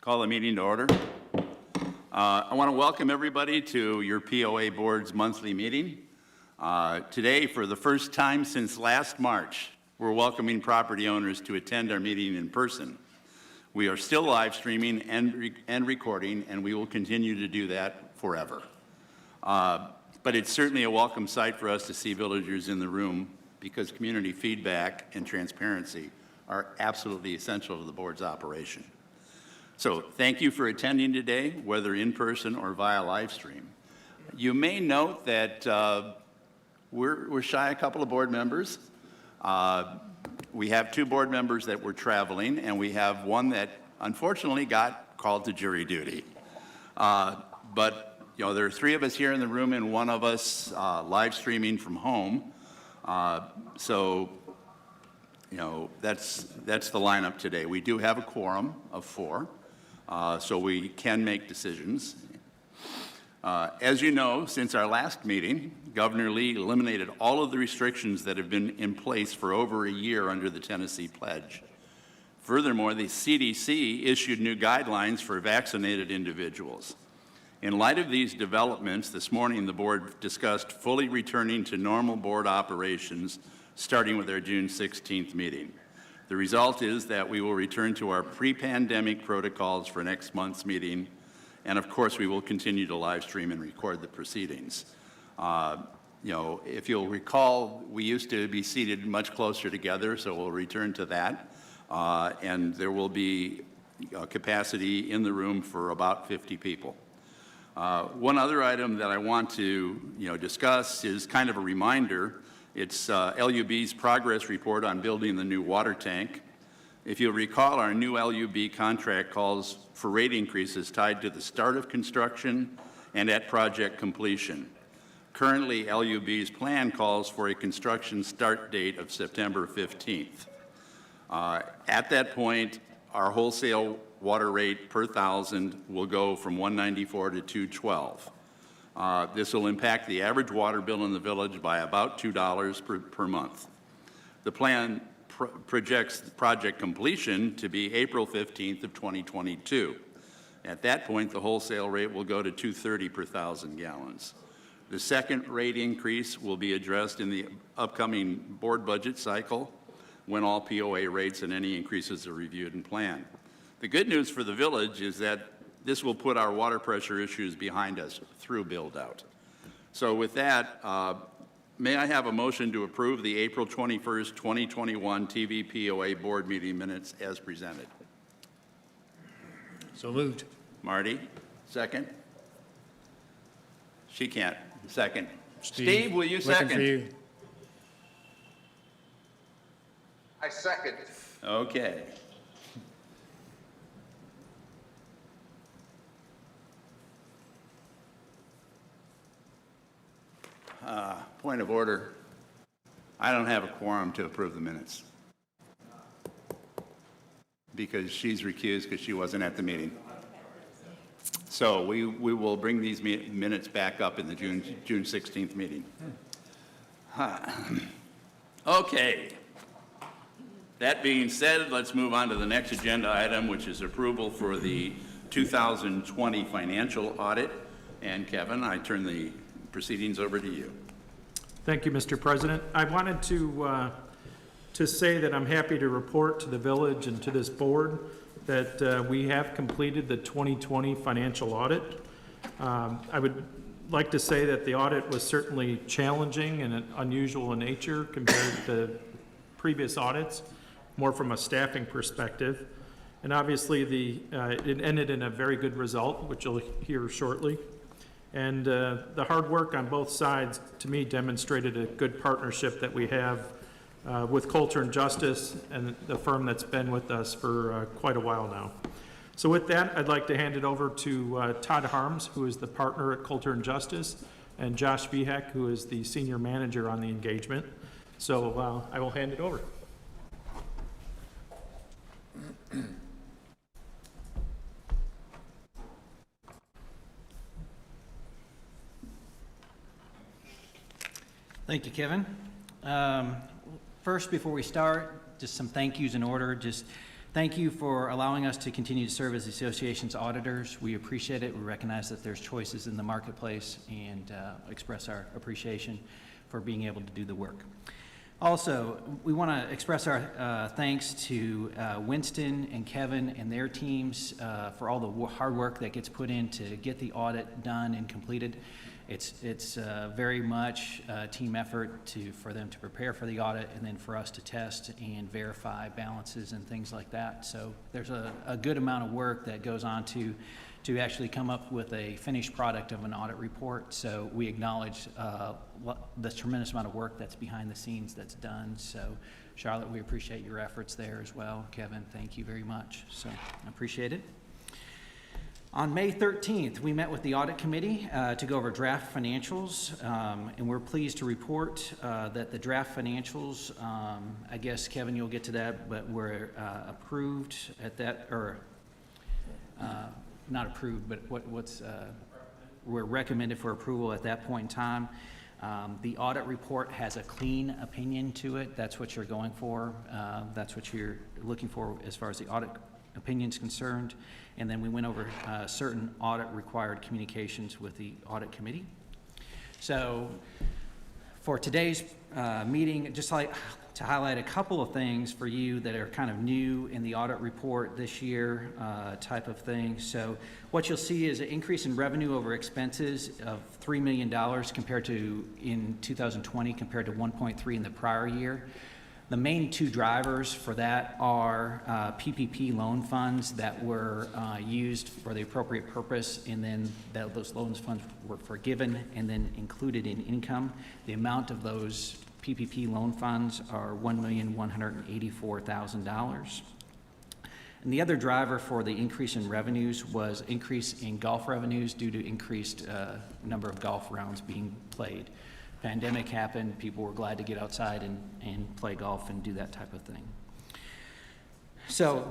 Call the meeting to order. I want to welcome everybody to your POA Board's monthly meeting. Today, for the first time since last March, we're welcoming property owners to attend our meeting in person. We are still live streaming and recording, and we will continue to do that forever. But it's certainly a welcome sight for us to see villagers in the room because community feedback and transparency are absolutely essential to the board's operation. So thank you for attending today, whether in person or via live stream. You may note that we're shy a couple of board members. We have two board members that were traveling, and we have one that unfortunately got called to jury duty. But you know, there are three of us here in the room and one of us live streaming from home. So you know, that's the lineup today. We do have a quorum of 4, so we can make decisions. As you know, since our last meeting, Governor Lee eliminated all of the restrictions that have been in place for over a year under the Tennessee Pledge. Furthermore, the CDC issued new guidelines for vaccinated individuals. In light of these developments, this morning the board discussed fully returning to normal board operations starting with our June 16th meeting. The result is that we will return to our pre-pandemic protocols for next month's meeting, and of course we will continue to live stream and record the proceedings. You know, if you'll recall, we used to be seated much closer together, so we'll return to that. And there will be capacity in the room for about 50 people. One other item that I want to discuss is kind of a reminder. It's LUB's progress report on building the new water tank. If you'll recall, our new LUB contract calls for rate increases tied to the start of construction and at project completion. Currently, LUB's plan calls for a construction start date of September 15th. At that point, our wholesale water rate per thousand will go from $194 to $212. This will impact the average water bill in the village by about $2 per month. The plan projects project completion to be April 15th of 2022. At that point, the wholesale rate will go to $230 per thousand gallons. The second rate increase will be addressed in the upcoming board budget cycle when all POA rates and any increases are reviewed and planned. The good news for the village is that this will put our water pressure issues behind us through build-out. So with that, may I have a motion to approve the April 21st, 2021 TVPOA Board meeting minutes as presented? So moved. Marty, second? She can't. Second. Steve, will you second? For you. I second. Okay. Point of order. I don't have a quorum to approve the minutes because she's recused because she wasn't at the meeting. So we will bring these minutes back up in the June 16th meeting. Okay. That being said, let's move on to the next agenda item, which is approval for the 2020 financial audit. And Kevin, I turn the proceedings over to you. Thank you, Mr. President. I wanted to say that I'm happy to report to the village and to this board that we have completed the 2020 financial audit. I would like to say that the audit was certainly challenging and unusual in nature compared to previous audits, more from a staffing perspective. And obviously it ended in a very good result, which you'll hear shortly. And the hard work on both sides, to me, demonstrated a good partnership that we have with Coulter & Justice and the firm that's been with us for quite a while now. So with that, I'd like to hand it over to Todd Harms, who is the partner at Coulter & Justice, and Josh Vihek, who is the senior manager on the engagement. So I will hand it over. Thank you, Kevin. First, before we start, just some thank yous in order. Just Thank you for allowing us to continue to serve as the association's auditors. We appreciate it. We recognize that there's choices in the marketplace and express our appreciation for being able to do the work. Also, we want to express our thanks to Winston and Kevin and their teams for all the hard work that gets put in to get the audit done and completed. It's very much a team effort for them to prepare for the audit and then for us to test and verify balances and things like that. So there's a good amount of work that goes on to actually come up with a finished product of an audit report. So we acknowledge the tremendous amount of work that's behind the scenes that's done. So Charlotte, we appreciate your efforts there as well. Kevin, thank you very much. So I appreciate it. On May 13th, we met with the audit committee to go over draft financials, and we're pleased to report that the draft financials, I guess, Kevin, you'll get to that, but were approved at that, or not approved, but were recommended for approval at that point in time. The audit report has a clean opinion to it. That's what you're going for. That's what you're looking for as far as the audit opinion is concerned. And then we went over certain audit required communications with the audit committee. So for today's meeting, just like to highlight a couple of things for you that are kind of new in the audit report this year type of thing. So what you'll see is an increase in revenue over expenses of $3 million compared to in 2020 compared to 1.3 in the prior year. The main two drivers for that are PPP loan funds that were used for the appropriate purpose, and then those loans funds were forgiven and then included in income. The amount of those PPP loan funds are $1,184,000. And the other driver for the increase in revenues was increase in golf revenues due to increased number of golf rounds being played. Pandemic happened, people were glad to get outside and play golf and do that type of thing. So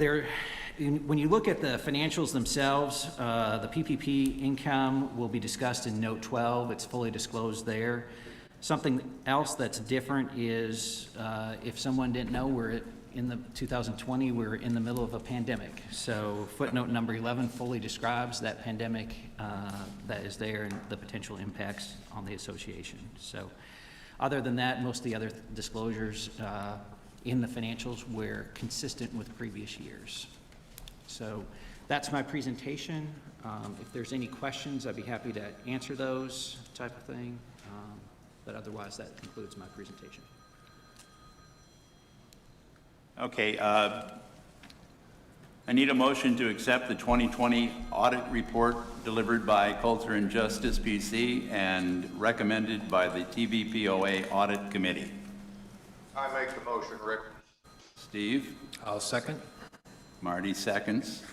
when you look at the financials themselves, the PPP income will be discussed in Note 12. It's fully disclosed there. Something else that's different is, if someone didn't know, we're in the 2020, we're in the middle of a pandemic. So footnote number 11 fully describes that pandemic that is there and the potential impacts on the association. So other than that, most of the other disclosures in the financials were consistent with previous years. So that's my presentation. If there's any questions, I'd be happy to answer those type of thing. But otherwise, that concludes my presentation. Okay, I need a motion to accept the 2020 audit report delivered by Culture and Justice PC and recommended by the TVPOA Audit Committee. I make the motion, Rick. Steve? I'll second. Marty seconds.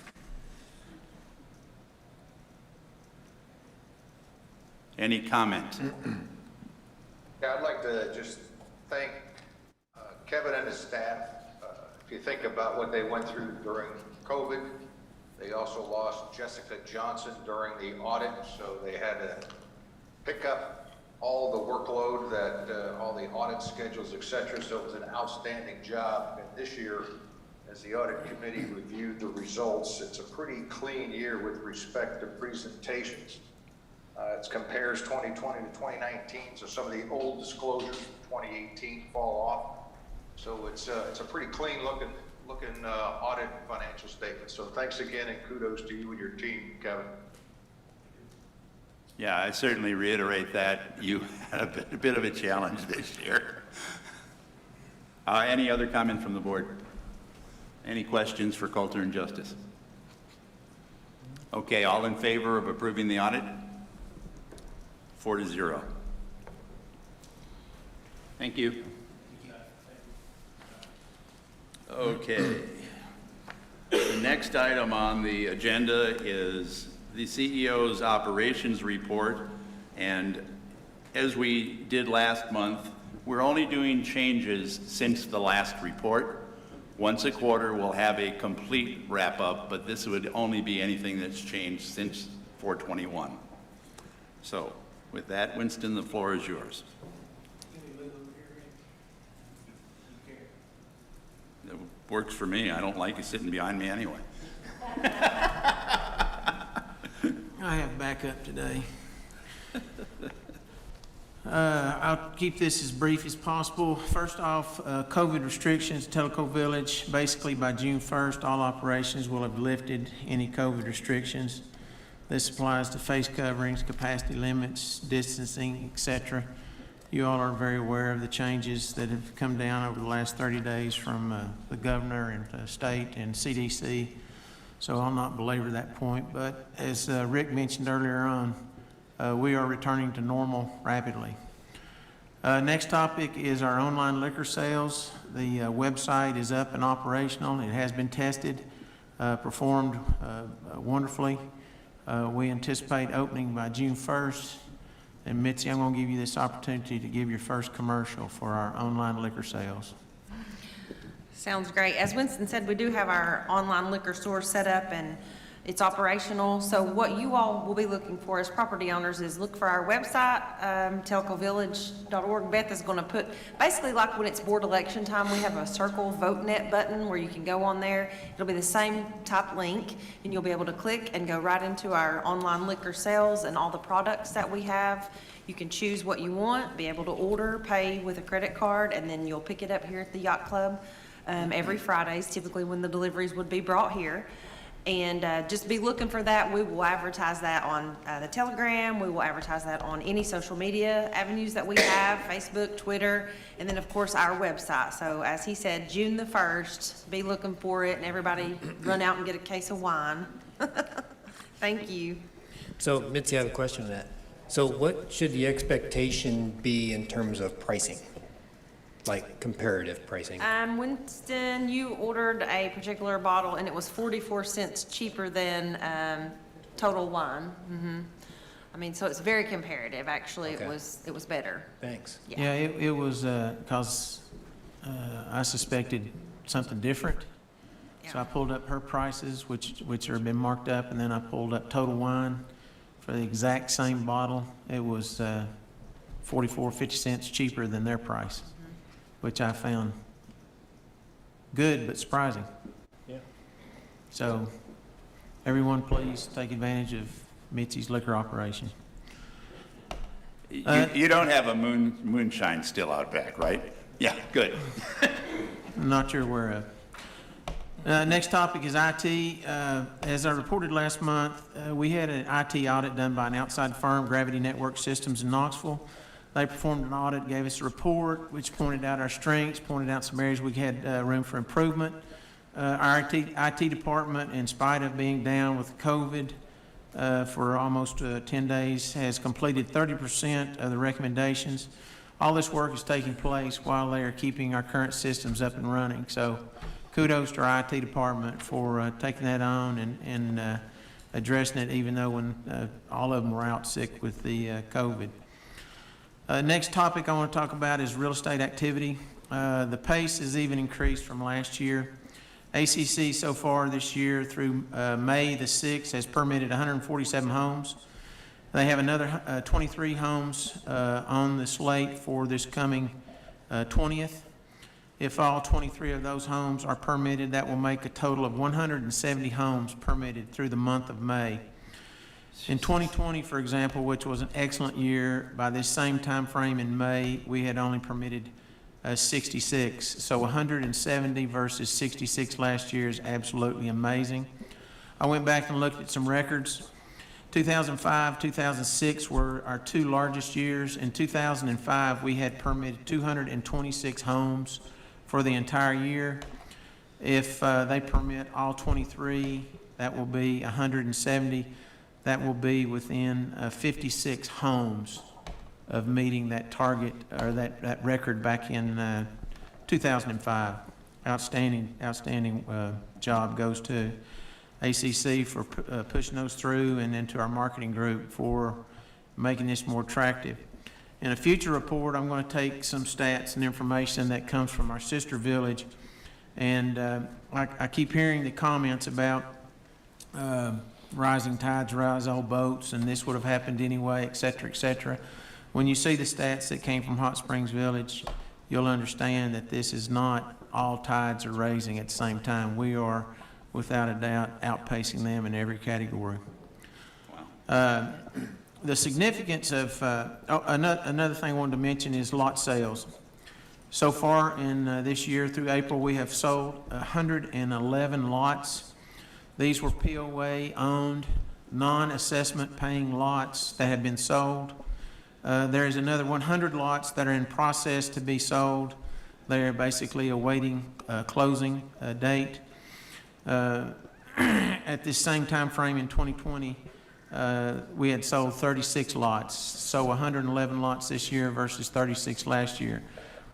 Any comment? Yeah, I'd like to just thank Kevin and his staff. If you think about what they went through during COVID, they also lost Jessica Johnson during the audit, so they had to pick up all the workload that all the audit schedules, etc. So it was an outstanding job. And this year, as the audit committee reviewed the results, it's a pretty clean year with respect to presentations. It compares 2020 to 2019, so some of the old disclosures from 2018 fall off. So it's a pretty clean looking audit financial statement. So thanks again, and kudos to you and your team, Kevin. Yeah, I certainly reiterate that you had a bit of a challenge this year. Any other comment from the board? Any questions for Culture and Justice? Okay, all in favor of approving the audit? 4-0. Thank you. Okay. The next item on the agenda is the CEO's operations report. And as we did last month, we're only doing changes since the last report. Once a quarter, we'll have a complete wrap-up, but this would only be anything that's changed since 4/21. So with that, Winston, the floor is yours. Works for me. I don't like you sitting behind me anyway. I have backup today. I'll keep this as brief as possible. First off, COVID restrictions, Teleco Village, basically by June 1st, all operations will have lifted any COVID restrictions. This applies to face coverings, capacity limits, distancing, etc. You all are very aware of the changes that have come down over the last 30 days from the governor and state and CDC. So I'll not belabor that point, but as Rick mentioned earlier on, we are returning to normal rapidly. Next topic is our online liquor sales. The website is up and operational. It has been tested, performed wonderfully. We anticipate opening by June 1st. And Mitzi, I'm going to give you this opportunity to give your first commercial for our online liquor sales. Sounds great. As Winston said, we do have our online liquor store set up and it's operational. So what you all will be looking for as property owners is look for our website, telecovillage.org. Beth is going to put, basically like when it's board election time, we have a circle VoteNet button where you can go on there. It'll be the same type link and you'll be able to click and go right into our online liquor sales and all the products that we have. You can choose what you want, be able to order, pay with a credit card, and then you'll pick it up here at the Yacht Club every Fridays, typically when the deliveries would be brought here. And just be looking for that. We will advertise that on the Telegram. We will advertise that on any social media avenues that we have, Facebook, Twitter, and then of course our website. So as he said, June the 1st, be looking for it and everybody run out and get a case of wine. Thank you. So Mitzi, I have a question on that. So what should the expectation be in terms of pricing? Like comparative pricing? Winston, you ordered a particular bottle and it was 44 cents cheaper than Total Wine. I mean, so it's very comparative. Actually, Okay. it was better. Thanks. Yeah, it was because I suspected something different. So I pulled up her prices, which are been marked up, and then I pulled up Total Wine for the exact same bottle. It was 50 cents cheaper than their price, which I found good but surprising. Yeah. So everyone please take advantage of Mitzi's liquor operation. You don't have a moonshine still out back, right? Yeah, good. Not you're aware of. Next topic is IT. As I reported last month, we had an IT audit done by an outside firm, Gravity Network Systems in Knoxville. They performed an audit, gave us a report, which pointed out our strengths, pointed out some areas we had room for improvement. Our IT department, in spite of being down with COVID for almost 10 days, has completed 30% of the recommendations. All this work is taking place while they are keeping our current systems up and running. So kudos to our IT department for taking that on and addressing it, even though when all of them were out sick with the COVID. Next topic I want to talk about is real estate activity. The pace has even increased from last year. ACC so far this year through May the 6th has permitted 147 homes. They have another 23 homes on the slate for this coming 20th. If all 23 of those homes are permitted, that will make a total of 170 homes permitted through the month of May. In 2020, for example, which was an excellent year, by this same time frame in May, we had only permitted 66. So 170 versus 66 last year is absolutely amazing. I went back and looked at some records. 2005, 2006 were our two largest years. In 2005, we had permitted 226 homes for the entire year. If they permit all 23, that will be 170. That will be within 56 homes of meeting that target or that record back in 2005. Outstanding job goes to ACC for pushing those through, and then to our marketing group for making this more attractive. In a future report, I'm going to take some stats and information that comes from our sister village, and I keep hearing the comments about rising tides rise all boats, and this would have happened anyway, et cetera, et cetera. When you see the stats that came from Hot Springs Village, you'll understand that this is not all tides are raising at the same time. We are, without a doubt, outpacing them in every category. The significance of, another thing I wanted to mention is lot sales. So far in this year through April, we have sold 111 lots. These were POA-owned, non-assessment paying lots that have been sold. There is another 100 lots that are in process to be sold. They are basically awaiting closing date. At this same time frame in 2020, we had sold 36 lots, so 111 lots this year versus 36 last year.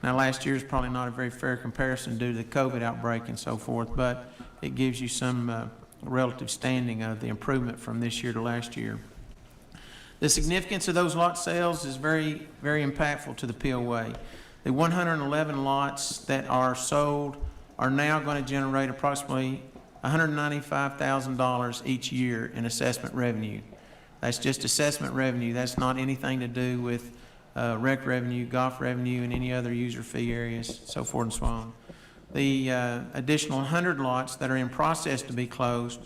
Now, last year is probably not a very fair comparison due to the COVID outbreak and so forth, but it gives you some relative standing of the improvement from this year to last year. The significance of those lot sales is very, very impactful to the POA. The 111 lots that are sold are now going to generate approximately $195,000 each year in assessment revenue. That's just assessment revenue. That's not anything to do with rec revenue, golf revenue, and any other user fee areas, so forth and so on. The additional 100 lots that are in process to be closed,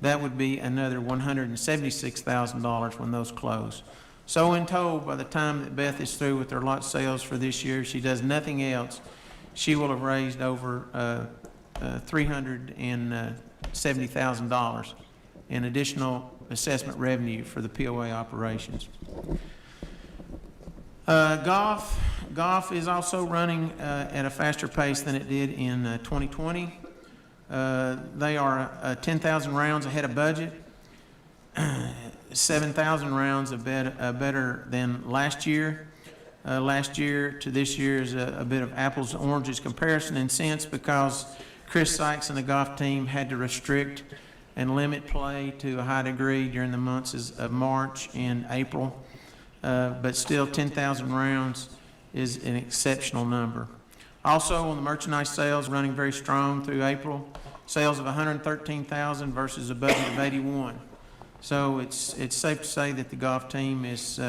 that would be another $176,000 when those close. So in total, by the time that Beth is through with her lot sales for this year, if she does nothing else, she will have raised over $370,000 in additional assessment revenue for the POA operations. Golf is also running at a faster pace than it did in 2020. They are 10,000 rounds ahead of budget, 7,000 rounds better than last year. Last year to this year is a bit of apples and oranges comparison in sense because Chris Sykes and the golf team had to restrict and limit play to a high degree during the months of March and April. But still 10,000 rounds is an exceptional number. Also on the merchandise sales, running very strong through April, sales of 113,000 versus a budget of 81. So it's safe to say that the golf team is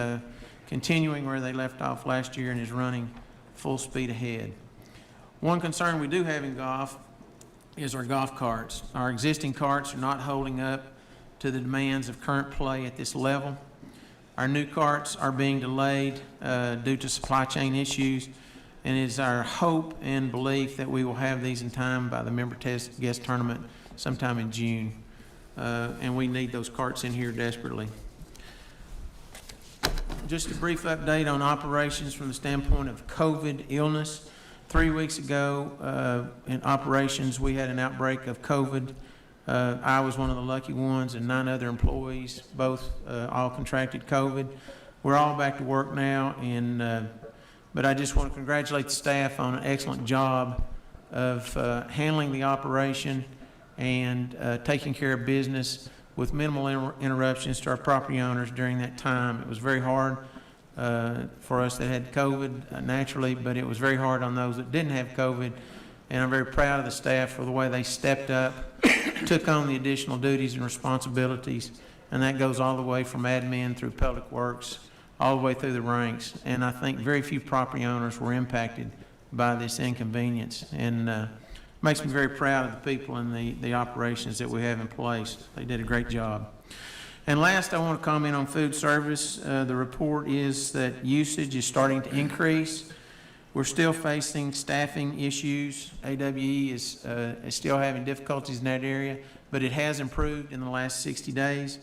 continuing where they left off last year and is running full speed ahead. One concern we do have in golf is our golf carts. Our existing carts are not holding up to the demands of current play at this level. Our new carts are being delayed due to supply chain issues, and it is our hope and belief that we will have these in time by the member guest tournament sometime in June. And we need those carts in here desperately. Just a brief update on operations from the standpoint of COVID illness. 3 weeks ago in operations, we had an outbreak of COVID. I was one of the lucky ones, and 9 other employees, both all contracted COVID. We're all back to work now, and but I just want to congratulate the staff on an excellent job of handling the operation and taking care of business with minimal interruptions to our property owners during that time. It was very hard for us that had COVID naturally, but it was very hard on those that didn't have COVID. And I'm very proud of the staff for the way they stepped up, took on the additional duties and responsibilities, and that goes all the way from admin through public works, all the way through the ranks. And I think very few property owners were impacted by this inconvenience. And makes me very proud of the people and the operations that we have in place. They did a great job. And last, I want to comment on food service. The report is that usage is starting to increase. We're still facing staffing issues. AWE is still having difficulties in that area, but it has improved in the last 60 days.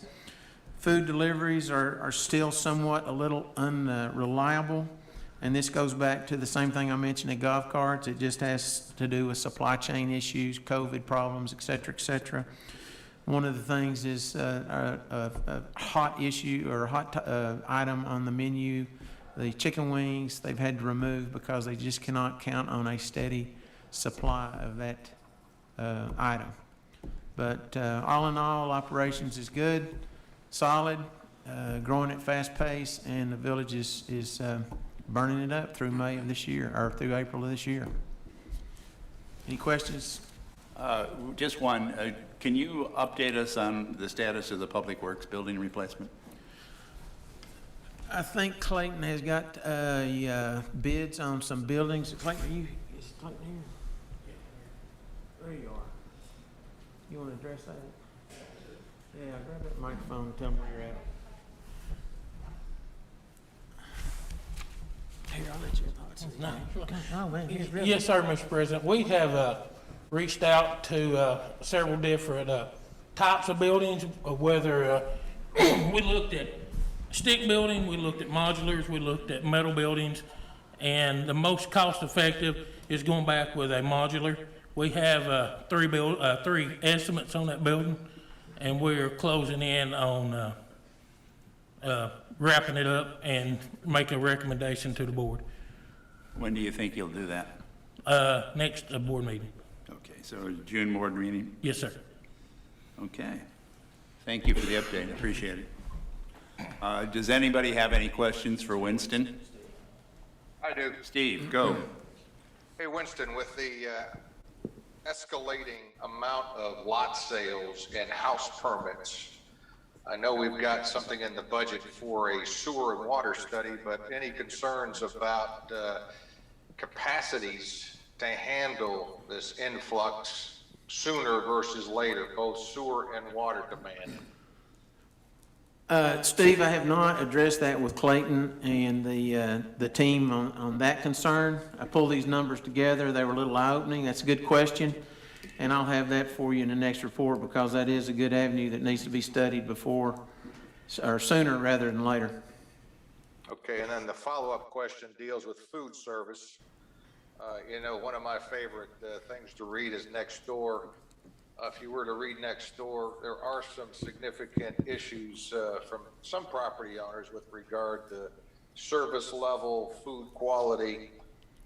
Food deliveries are still somewhat a little unreliable, and this goes back to the same thing I mentioned at golf carts. It just has to do with supply chain issues, COVID problems, et cetera, One of the things is a hot issue or a hot item on the menu. The chicken wings, they've had to remove because they just cannot count on a steady supply of that item. But all in all, operations is good, solid, growing at fast pace, and the village is burning it up through May of this year, or through April of this year. Any questions? Just one. Can you update us on the status of the Public Works building replacement? I think Clayton has got bids on some buildings. Clayton, is Clayton here? There you are. You want to address that? Yeah, grab that microphone and tell them where you're at. Here, I'll let your thoughts. Oh, man. Yes, sir, Mr. President. We have reached out to several different types of buildings, whether we looked at stick building, we looked at modulars, we looked at metal buildings, and the most cost-effective is going back with a modular. We have three estimates on that building, and we're closing in on wrapping it up and making a recommendation to the board. When do you think you'll do that? Next board meeting. Okay, so June board meeting? Yes, sir. Okay. Thank you for the update. Appreciate it. Does anybody have any questions for Winston? I do. Steve, go. Hey, Winston, with the escalating amount of lot sales and house permits, I know we've got something in the budget for a sewer and water study, but any concerns about capacities to handle this influx sooner versus later, both sewer and water demand? Steve, I have not addressed that with Clayton and the team on that concern. I pulled these numbers together. They were a little eye-opening. That's a good question. And I'll have that for you in the next report, because that is a good avenue that needs to be studied before, or sooner rather than later. Okay, and then the follow-up question deals with food service. You know, one of my favorite things to read is Nextdoor. If you were to read Nextdoor, there are some significant issues from some property owners with regard to service level, food quality.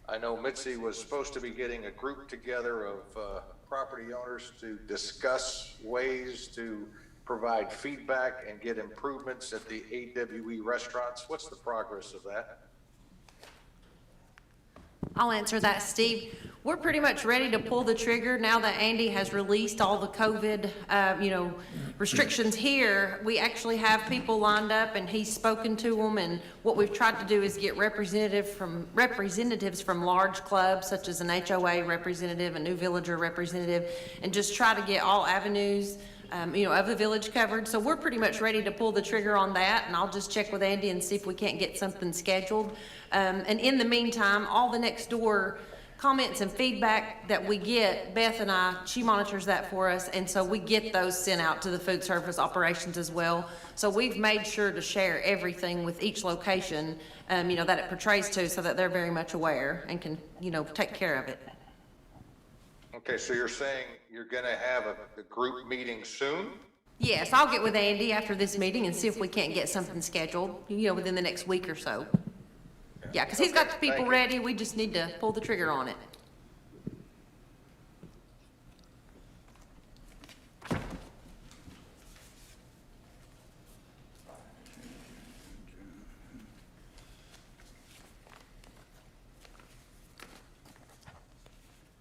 I know Mitzi was supposed to be getting a group together of property owners to discuss ways to provide feedback and get improvements at the AWE restaurants. What's the progress of that? I'll answer that, Steve. We're pretty much ready to pull the trigger now that Andy has released all the COVID, restrictions here. We actually have people lined up, and he's spoken to them, and what we've tried to do is get representatives from large clubs, such as an HOA representative, a New Villager representative, and just try to get all avenues of the village covered. So we're pretty much ready to pull the trigger on that, and I'll just check with Andy and see if we can't get something scheduled. And in the meantime, all the Nextdoor comments and feedback that we get, Beth and she monitors that for us, and so we get those sent out to the food service operations as well. So we've made sure to share everything with each location, that it portrays to, so that they're very much aware and can, take care of it. Okay, so you're saying you're gonna have a group meeting soon? Yes, I'll get with Andy after this meeting and see if we can't get something scheduled, within the next week or so. Yeah, because he's got the people ready, we just need to pull the trigger on it.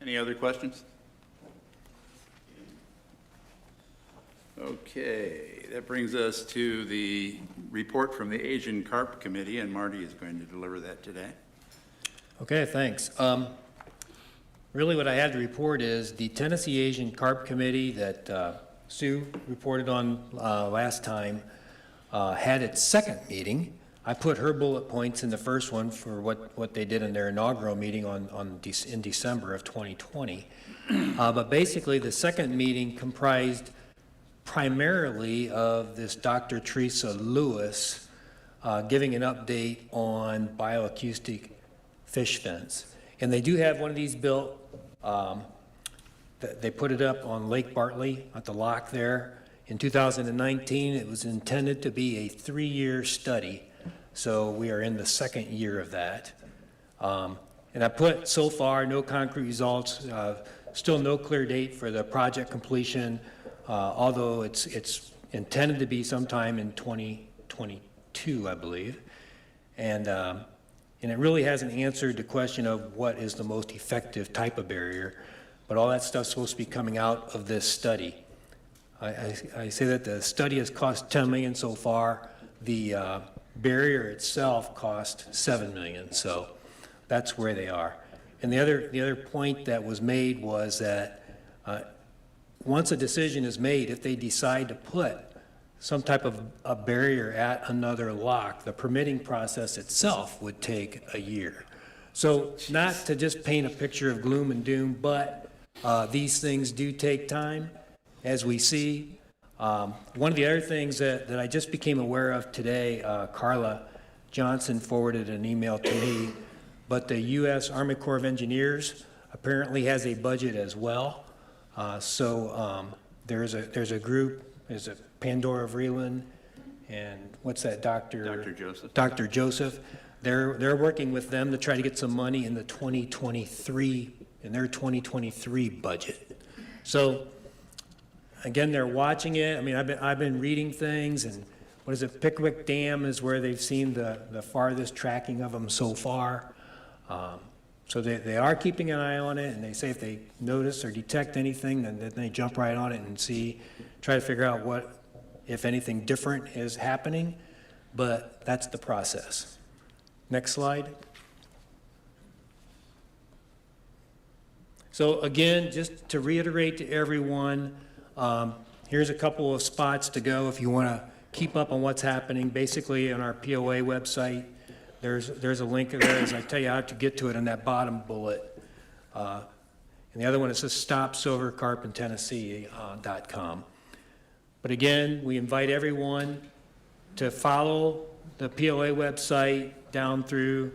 Any other questions? Okay, that brings us to the report from the Asian Carp Committee, and Marty is going to deliver that today. Okay, thanks. Really what I had to report is the Tennessee Asian Carp Committee that Sue reported on last time had its second meeting. I put her bullet points in the first one for what they did in their inaugural meeting in December of 2020. But basically, the second meeting comprised primarily of this Dr. Teresa Lewis giving an update on bioacoustic fish fins. And they do have one of these built. They put it up on Lake Bartley at the lock there. In 2019, it was intended to be a 3-year study. So we are in the second year of that. And I put so far no concrete results, still no clear date for the project completion, although it's intended to be sometime in 2022, I believe. And it really hasn't answered the question of what is the most effective type of barrier, but all that stuff's supposed to be coming out of this study. I say that the study has cost $10 million so far. The barrier itself cost $7 million, so that's where they are. And the other point that was made was that once a decision is made, if they decide to put some type of a barrier at another lock, the permitting process itself would take a year. So not to just paint a picture of gloom and doom, but these things do take time, as we see. One of the other things that I just became aware of today, Carla Johnson forwarded an email to me, but the U.S. Army Corps of Engineers apparently has a budget as well. There's a group, there's a Pandora Vreeland, and what's that, Dr. Joseph. Dr. Joseph. They're working with them to try to get some money in the 2023 budget. So again, they're watching it. I mean, I've been reading things, and what is it? Pickwick Dam is where they've seen the farthest tracking of them so far. So they are keeping an eye on it, and they say if they notice or detect anything, then they jump right on it and try to figure out what, if anything different is happening, but that's the process. Next slide. So again, just to reiterate to everyone, here's a couple of spots to go if you want to keep up on what's happening. Basically, on our POA website, there's a link there, as I tell you how to get to it on that bottom bullet. And the other one is just stopsilvercarpintennessee.com. But again, we invite everyone to follow the POA website down through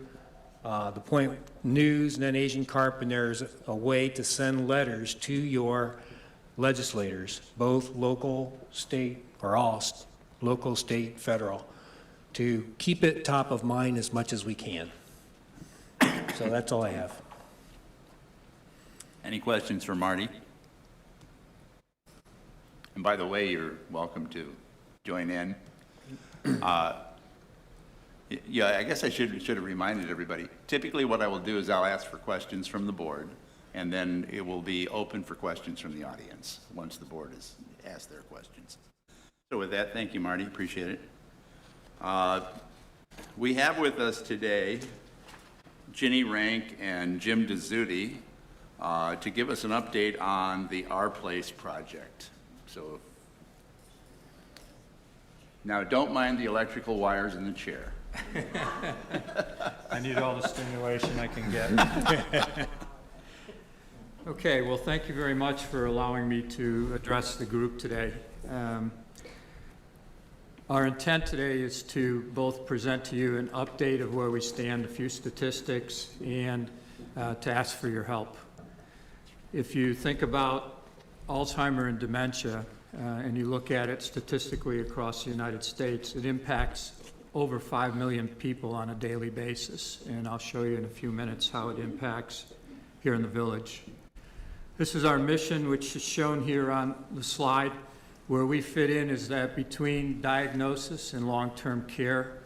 the Point News and then Asian Carp, and there's a way to send letters to your legislators, both local, state, or all local, state, federal, to keep it top of mind as much as we can. So that's all I have. Any questions for Marty? And by the way, you're welcome to join in. Yeah, I guess I should have reminded everybody. Typically, what I will do is I'll ask for questions from the board, and then it will be open for questions from the audience once the board has asked their questions. So with that, thank you, Marty. Appreciate it. We have with us today Ginny Rank and Jim Dezzuti to give us an update on the Our Place project. So now don't mind the electrical wires in the chair. I need all the stimulation I can get. Okay, well, thank you very much for allowing me to address the group today. Our intent today is to both present to you an update of where we stand, a few statistics, and to ask for your help. If you think about Alzheimer and dementia, and you look at it statistically across the United States, it impacts over 5 million people on a daily basis, and I'll show you in a few minutes how it impacts here in the village. This is our mission, which is shown here on the slide. Where we fit in is that between diagnosis and long-term care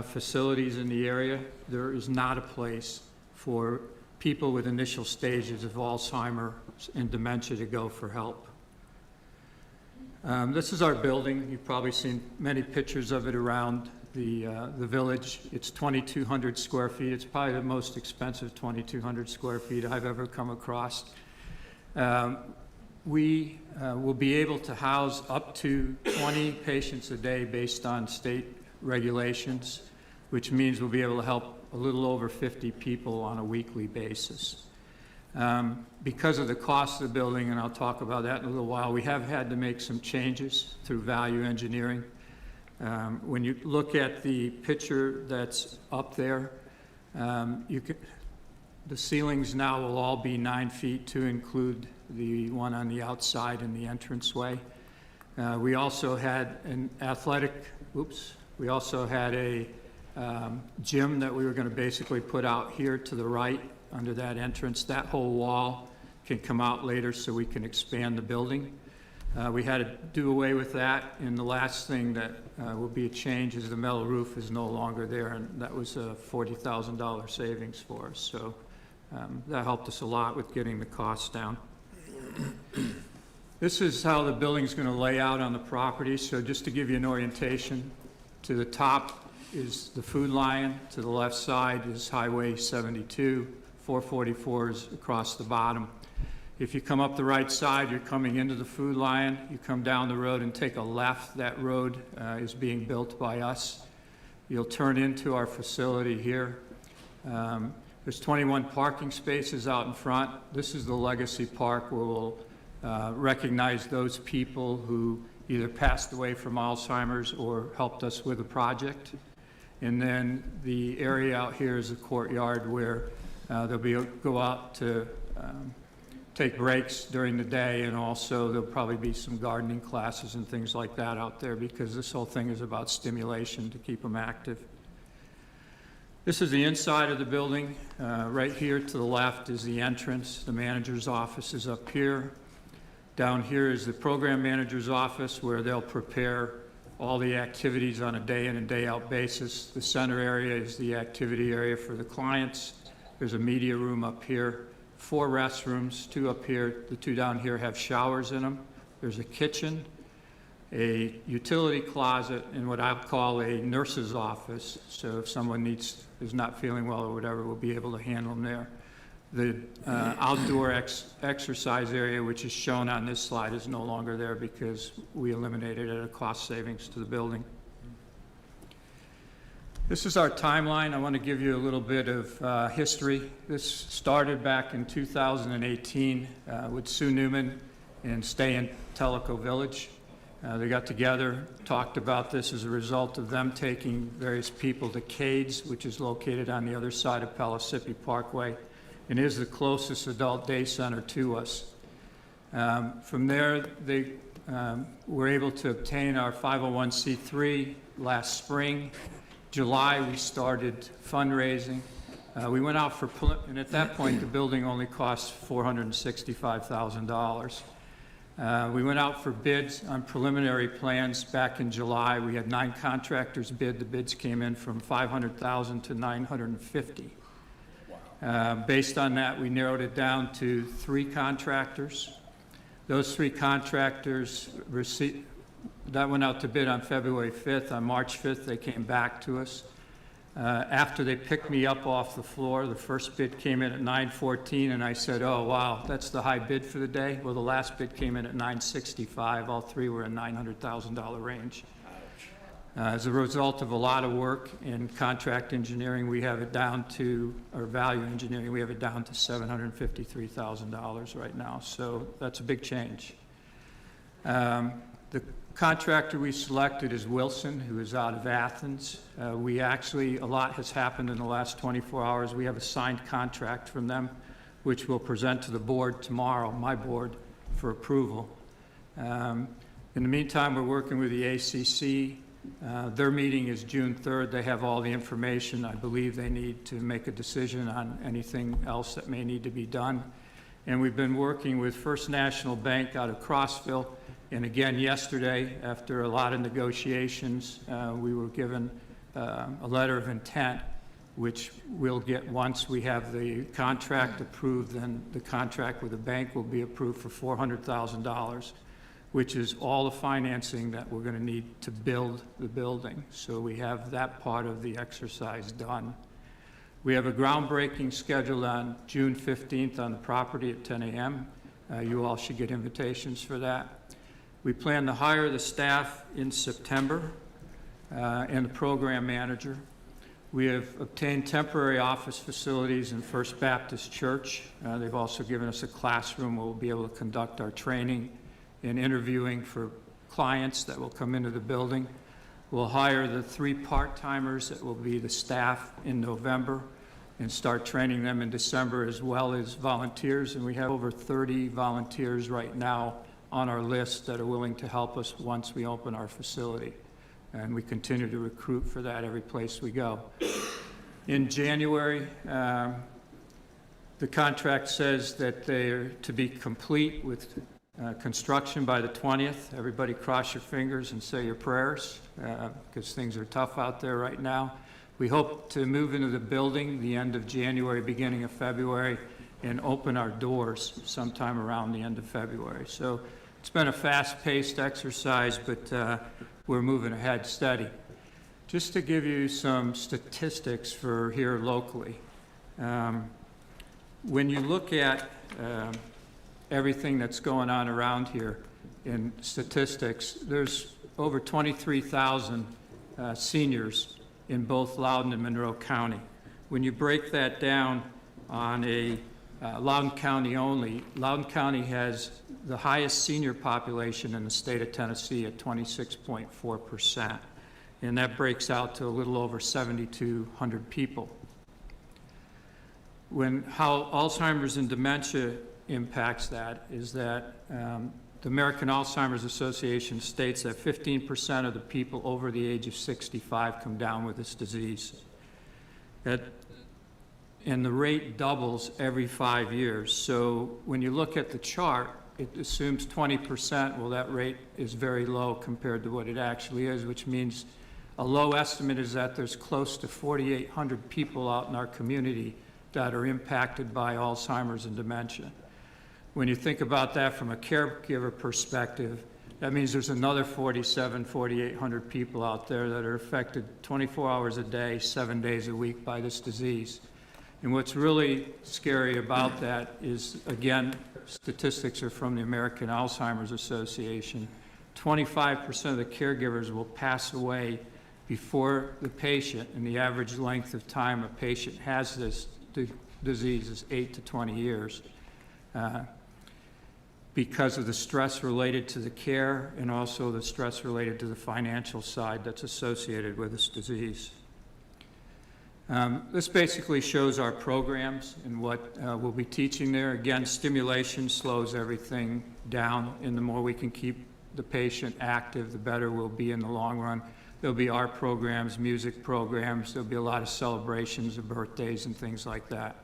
facilities in the area, there is not a place for people with initial stages of Alzheimer and dementia to go for help. This is our building. You've probably seen many pictures of it around the village. It's 2,200 square feet. It's probably the most expensive 2,200 square feet I've ever come across. We will be able to house up to 20 patients a day based on state regulations, which means we'll be able to help a little over 50 people on a weekly basis. Because of the cost of the building, and I'll talk about that in a little while, we have had to make some changes through value engineering. When you look at the picture that's up there, the ceilings now will all be 9 feet to include the one on the outside in the entranceway. We also had an we also had a gym that we were going to basically put out here to the right under that entrance. That whole wall can come out later so we can expand the building. We had to do away with that, and the last thing that will be a change is the metal roof is no longer there, and that was a $40,000 savings for us. So that helped us a lot with getting the costs down. This is how the building's going to lay out on the property. So just to give you an orientation, to the top is the Food Lion. To the left side is Highway 72. 444 is across the bottom. If you come up the right side, you're coming into the Food Lion. You come down the road and take a left. That road is being built by us. You'll turn into our facility here. There's 21 parking spaces out in front. This is the Legacy Park where we'll recognize those people who either passed away from Alzheimer's or helped us with a project. And then the area out here is a courtyard where they'll go out to take breaks during the day, and also there'll probably be some gardening classes and things like that out there, because this whole thing is about stimulation to keep them active. This is the inside of the building. Right here to the left is the entrance. The manager's office is up here. Down here is the program manager's office, where they'll prepare all the activities on a day in and day out basis. The center area is the activity area for the clients. There's a media room up here, 4 restrooms, 2 up here. The 2 down here have showers in them. There's a kitchen, a utility closet, and what I'll call a nurse's office. So if someone is not feeling well or whatever, we'll be able to handle them there. The outdoor exercise area, which is shown on this slide, is no longer there because we eliminated it at a cost savings to the building. This is our timeline. I want to give you a little bit of history. This started back in 2018 with Sue Newman and Stay in Teleco Village. They got together, talked about this as a result of them taking various people to Cades, which is located on the other side of Pellissippi Parkway, and is the closest adult day center to us. From there, they were able to obtain our 501c3 last spring. July, we started fundraising. We went out for, and at that point, the building only cost $465,000. We went out for bids on preliminary plans back in July. We had 9 contractors bid. The bids came in from $500,000 to $950,000. Based on that, we narrowed it down to 3 contractors. Those 3 contractors that went out to bid on February 5th. On March 5th, they came back to us. After they picked me up off the floor, the first bid came in at $914, and I said, oh, wow, that's the high bid for the day. Well, the last bid came in at $965. All 3 were in $900,000 range. As a result of a lot of work in contract engineering, we have it down to, or value engineering, we have it down to $753,000 right now. So that's a big change. The contractor we selected is Wilson, who is out of Athens. A lot has happened in the last 24 hours. We have a signed contract from them, which we'll present to the board tomorrow, my board, for approval. In the meantime, we're working with the ACC. Their meeting is June 3rd. They have all the information I believe they need to make a decision on anything else that may need to be done. And we've been working with First National Bank out of Crossville. And again, yesterday, after a lot of negotiations, we were given a letter of intent, which we'll get once we have the contract approved. Then the contract with the bank will be approved for $400,000, which is all the financing that we're going to need to build the building. So we have that part of the exercise done. We have a groundbreaking scheduled on June 15th on the property at 10 a.m. You all should get invitations for that. We plan to hire the staff in September and the program manager. We have obtained temporary office facilities in First Baptist Church. They've also given us a classroom where we'll be able to conduct our training and interviewing for clients that will come into the building. We'll hire the 3 part-timers that will be the staff in November and start training them in December, as well as volunteers. And we have over 30 volunteers right now on our list that are willing to help us once we open our facility. And we continue to recruit for that every place we go. In January, the contract says that they're to be complete with construction by the 20th. Everybody cross your fingers and say your prayers, because things are tough out there right now. We hope to move into the building the end of January, beginning of February, and open our doors sometime around the end of February. So it's been a fast-paced exercise, but we're moving ahead steady. Just to give you some statistics for here locally. When you look at everything that's going on around here in statistics, there's over 23,000 seniors in both Loudoun and Monroe County. When you break that down on a Loudoun County only, Loudoun County has the highest senior population in the state of Tennessee at 26.4%, and that breaks out to a little over 7,200 people. How Alzheimer's and dementia impacts that is that the American Alzheimer's Association states that 15% of the people over the age of 65 come down with this disease. And the rate doubles every 5 years. So when you look at the chart, it assumes 20%. Well, that rate is very low compared to what it actually is, which means a low estimate is that there's close to 4,800 people out in our community that are impacted by Alzheimer's and dementia. When you think about that from a caregiver perspective, that means there's another 4,800 people out there that are affected 24 hours a day, 7 days a week by this disease. And what's really scary about that is, again, statistics are from the American Alzheimer's Association. 25% of the caregivers will pass away before the patient, and the average length of time a patient has this disease is 8 to 20 years. Because of the stress related to the care and also the stress related to the financial side that's associated with this disease. This basically shows our programs and what we'll be teaching there. Again, stimulation slows everything down, and the more we can keep the patient active, the better we'll be in the long run. There'll be art programs, music programs, there'll be a lot of celebrations of birthdays and things like that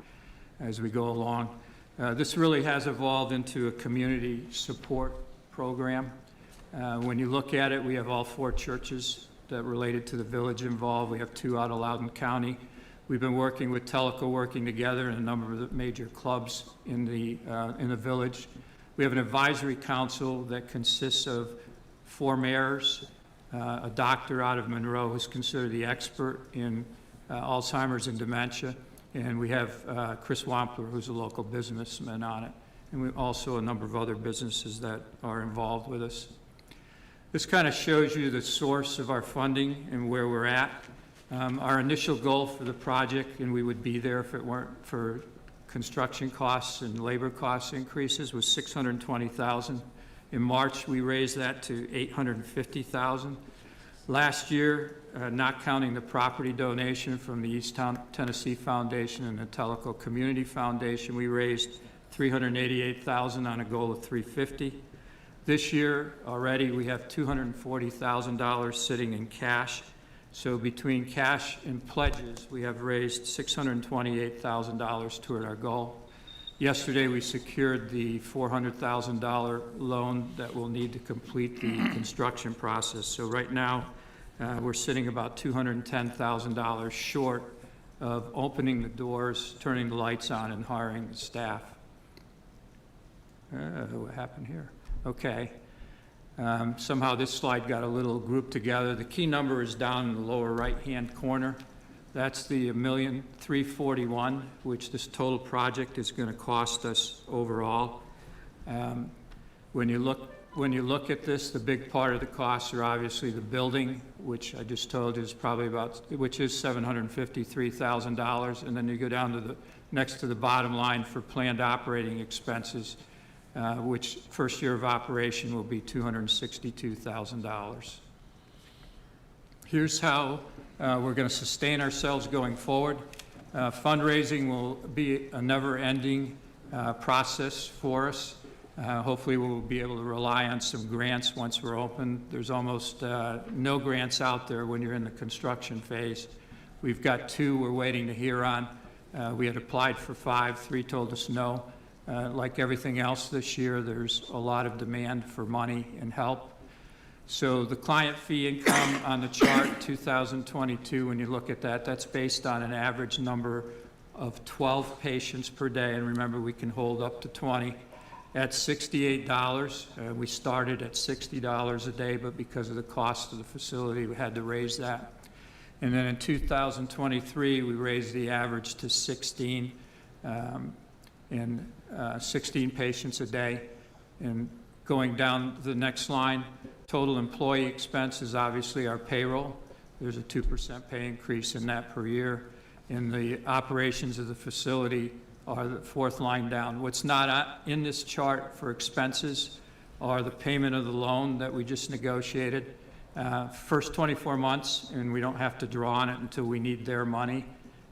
as we go along. This really has evolved into a community support program. When you look at it, we have all 4 churches that related to the village involved. We have 2 out of Loudoun County. We've been working with Teleco, working together in a number of the major clubs in the village. We have an advisory council that consists of 4 mayors, a doctor out of Monroe who's considered the expert in Alzheimer's and dementia, and we have Chris Wampler, who's a local businessman on it, and we also a number of other businesses that are involved with us. This kind of shows you the source of our funding and where we're at. Our initial goal for the project, and we would be there if it weren't for construction costs and labor cost increases, was $620,000. In March, we raised that to $850,000. Last year, not counting the property donation from the East Tennessee Foundation and the Teleco Community Foundation, we raised $388,000 on a goal of $350,000. This year already, we have $240,000 sitting in cash. So between cash and pledges, we have raised $628,000 toward our goal. Yesterday, we secured the $400,000 loan that we'll need to complete the construction process. So right now, we're sitting about $210,000 short of opening the doors, turning the lights on, and hiring the staff. What happened here? Okay. Somehow this slide got a little grouped together. The key number is down in the lower right-hand corner. That's the $1,341,000, which this total project is going to cost us overall. When you look at this, the big part of the costs are obviously the building, which I just told you is probably which is $753,000, and then you go down to the next to the bottom line for planned operating expenses, which first year of operation will be $262,000. Here's how we're going to sustain ourselves going forward. Fundraising will be a never-ending process for us. Hopefully we'll be able to rely on some grants once we're open. There's almost no grants out there when you're in the construction phase. We've got 2 we're waiting to hear on. We had applied for 5, 3 told us no. Like everything else this year, there's a lot of demand for money and help. So the client fee income on the chart, 2022, when you look at that, that's based on an average number of 12 patients per day. And remember, we can hold up to 20. At $68, we started at $60 a day, but because of the cost of the facility, we had to raise that. And then in 2023, we raised the average to 16, and 16 patients a day. And going down the next line, total employee expense is obviously our payroll. There's a 2% pay increase in that per year. And the operations of the facility are the fourth line down. What's not in this chart for expenses are the payment of the loan that we just negotiated. First 24 months, and we don't have to draw on it until we need their money,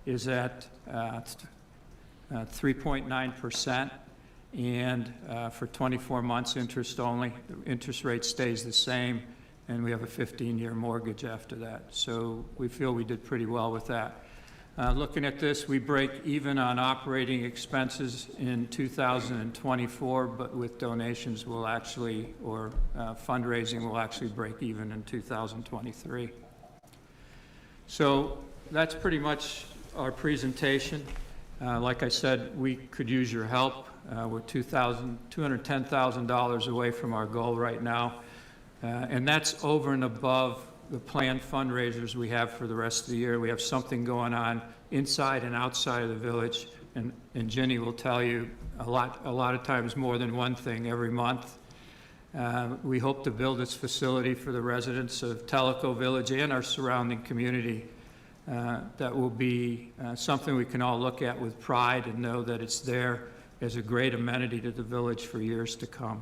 is at 3.9%. And for 24 months, interest only. The interest rate stays the same, and we have a 15-year mortgage after that. So we feel we did pretty well with that. Looking at this, we break even on operating expenses in 2024, but with donations we'll actually, or fundraising will actually break even in 2023. So that's pretty much our presentation. Like I said, we could use your help. We're $210,000 away from our goal right now. And that's over and above the planned fundraisers we have for the rest of the year. We have something going on inside and outside of the village, and Jenny will tell you a lot of times more than one thing every month. We hope to build this facility for the residents of Teleco Village and our surrounding community. That will be something we can all look at with pride and know that it's there as a great amenity to the village for years to come.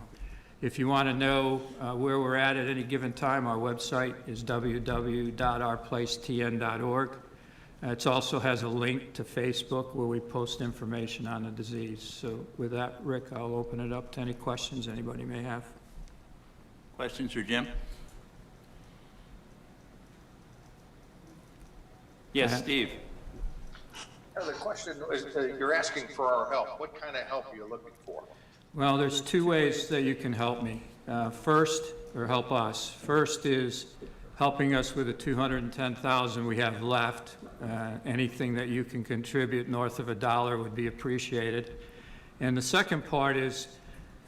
If you want to know where we're at any given time, our website is www.ourplacetn.org. It also has a link to Facebook where we post information on the disease. So with that, Rick, I'll open it up to any questions anybody may have. Questions for Jim? Yes, Steve. The question is, you're asking for our help. What kind of help are you looking for? Well, there's two ways that you can help me. First, or help us. First is helping us with the $210,000 we have left. Anything that you can contribute north of $1 would be appreciated. And the second part is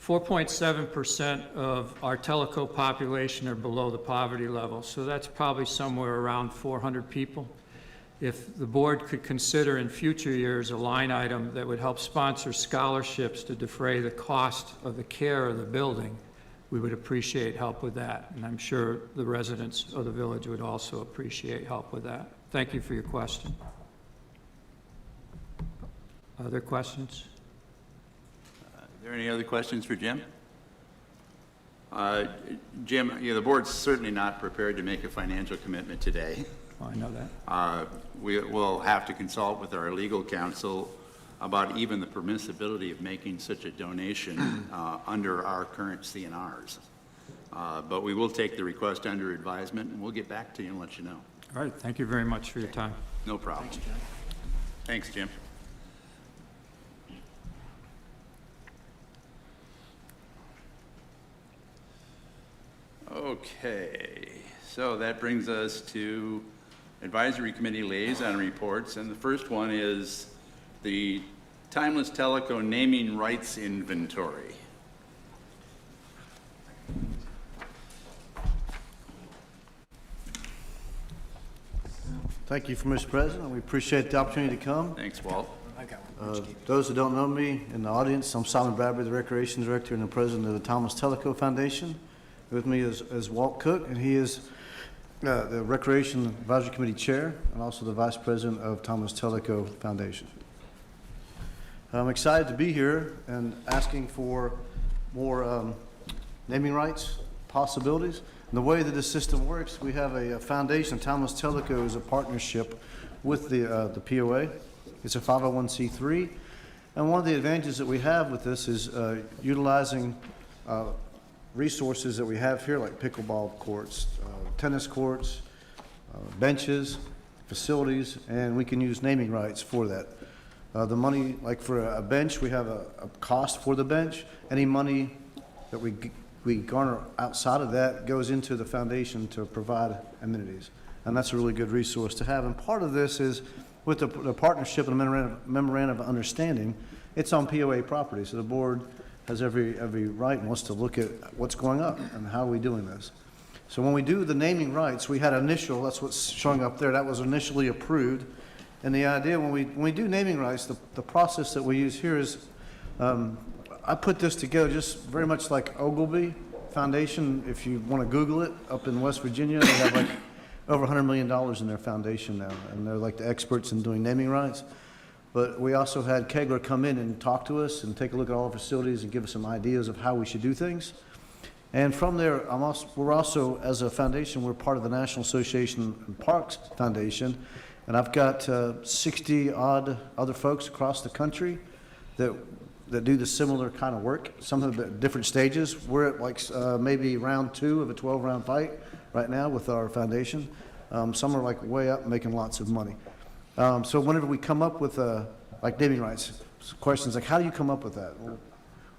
4.7% of our Teleco population are below the poverty level. So that's probably somewhere around 400 people. If the board could consider in future years a line item that would help sponsor scholarships to defray the cost of the care of the building, we would appreciate help with that. And I'm sure the residents of the village would also appreciate help with that. Thank you for your question. Other questions? Are there any other questions for Jim? Jim, the board's certainly not prepared to make a financial commitment today. Oh, I know that. We will have to consult with our legal counsel about even the permissibility of making such a donation under our current CNRs. But we will take the request under advisement, and we'll get back to you and let you know. All right, thank you very much for your time. No problem. Thanks, Jim. Okay, so that brings us to Advisory Committee Liaison Reports, and the first one is the Timeless Teleco Naming Rights Inventory. Thank you, Mr. President. We appreciate the opportunity to come. Thanks, Walt. Those who don't know me in the audience, I'm Simon Bradbury, the Recreation Director and the President of the Thomas Teleco Foundation. With me is Walt Cook, and he is the Recreation Advisory Committee Chair and also the Vice President of Thomas Teleco Foundation. I'm excited to be here and asking for more naming rights possibilities. And the way that this system works, we have a foundation. Thomas Teleco is a partnership with the POA. It's a 501c3. And one of the advantages that we have with this is utilizing resources that we have here, like pickleball courts, tennis courts, benches, facilities, and we can use naming rights for that. The money, like for a bench, we have a cost for the bench. Any money that we garner outside of that goes into the foundation to provide amenities. And that's a really good resource to have. And part of this is with the partnership and memorandum of understanding, it's on POA property. So the board has every right and wants to look at what's going on and how are we doing this. So when we do the naming rights, we had initial, that's what's showing up there, that was initially approved. And the idea, when we do naming rights, the process that we use here is, I put this together just very much like Ogilvy Foundation. If you want to Google it, up in West Virginia, they have like over $100 million in their foundation now, and they're like the experts in doing naming rights. But we also had Kegler come in and talk to us and take a look at all our facilities and give us some ideas of how we should do things. And from there, we're also, as a foundation, we're part of the National Association of Parks Foundation, and I've got 60-odd other folks across the country that do the similar kind of work, some of the different stages. We're at like maybe round 2 of a 12-round fight right now with our foundation. Some are like way up, making lots of money. So whenever we come up with like naming rights, questions like, how do you come up with that? Well,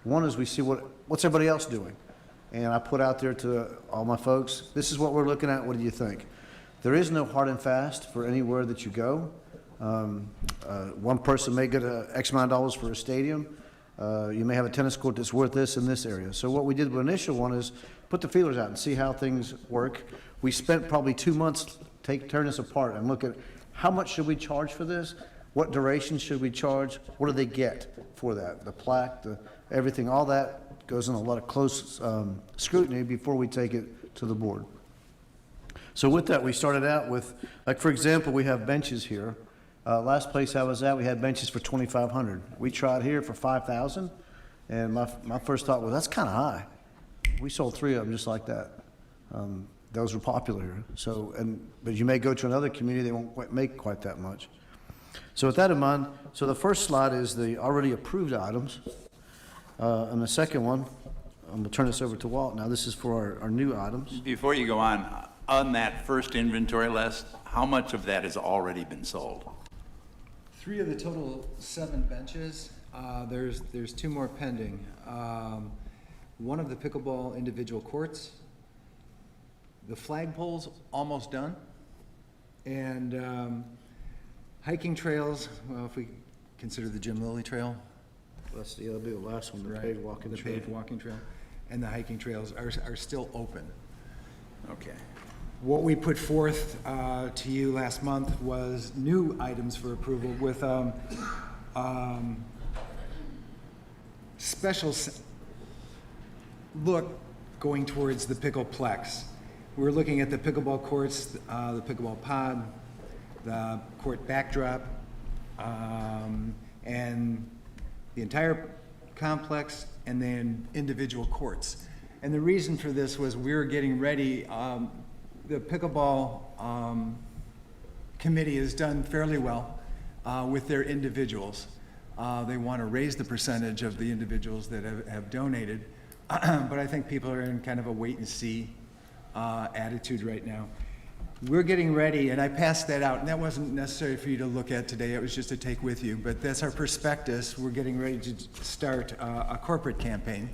one is we see what's everybody else doing. And I put out there to all my folks, this is what we're looking at, what do you think? There is no hard and fast for anywhere that you go. One person may get X amount of dollars for a stadium. You may have a tennis court that's worth this in this area. So what we did with the initial one is put the feelers out and see how things work. We spent probably 2 months tearing this apart and look at how much should we charge for this? What duration should we charge? What do they get for that? The plaque, everything, all that goes in a lot of close scrutiny before we take it to the board. So with that, we started out with, like for example, we have benches here. Last place I was at, we had benches for $2,500. We tried here for $5,000, and my first thought was, that's kind of high. We sold 3 of them just like that. Those were popular here. So, but you may go to another community, they won't make quite that much. So with that in mind, so the first slide is the already approved items. And the second one, I'm gonna turn this over to Walt now. This is for our new items. Before you go on that first inventory list, how much of that has already been sold? 3 of the total 7 benches. There's 2 more pending. One of the pickleball individual courts. The flagpole's almost done. And hiking trails, well, if we consider the Jim Lilly Trail. That'll be the last one, the paved walking The trail. paved walking trail. And the hiking trails are still open. Okay. What we put forth to you last month was new items for approval with special look going towards the pickleplex. We're looking at the pickleball courts, the pickleball pod, the court backdrop, and the entire complex, and then individual courts. And the reason for this was we were getting ready. The pickleball committee has done fairly well with their individuals. They want to raise the percentage of the individuals that have donated, but I think people are in kind of a wait and see attitude right now. We're getting ready, and I passed that out, and that wasn't necessary for you to look at today. It was just to take with you, but that's our prospectus. We're getting ready to start a corporate campaign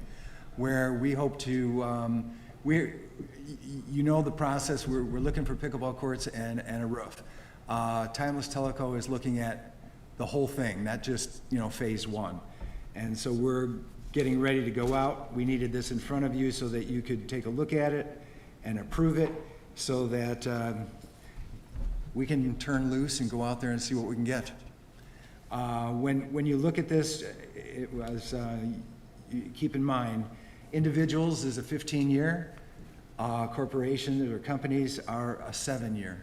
where we hope to, you know the process. We're looking for pickleball courts and a roof. Timeless Teleco is looking at the whole thing, not just, phase 1. And so we're getting ready to go out. We needed this in front of you so that you could take a look at it and approve it so that we can turn loose and go out there and see what we can get. When you look at this, it was, keep in mind, individuals is a 15-year, corporations or companies are a 7-year.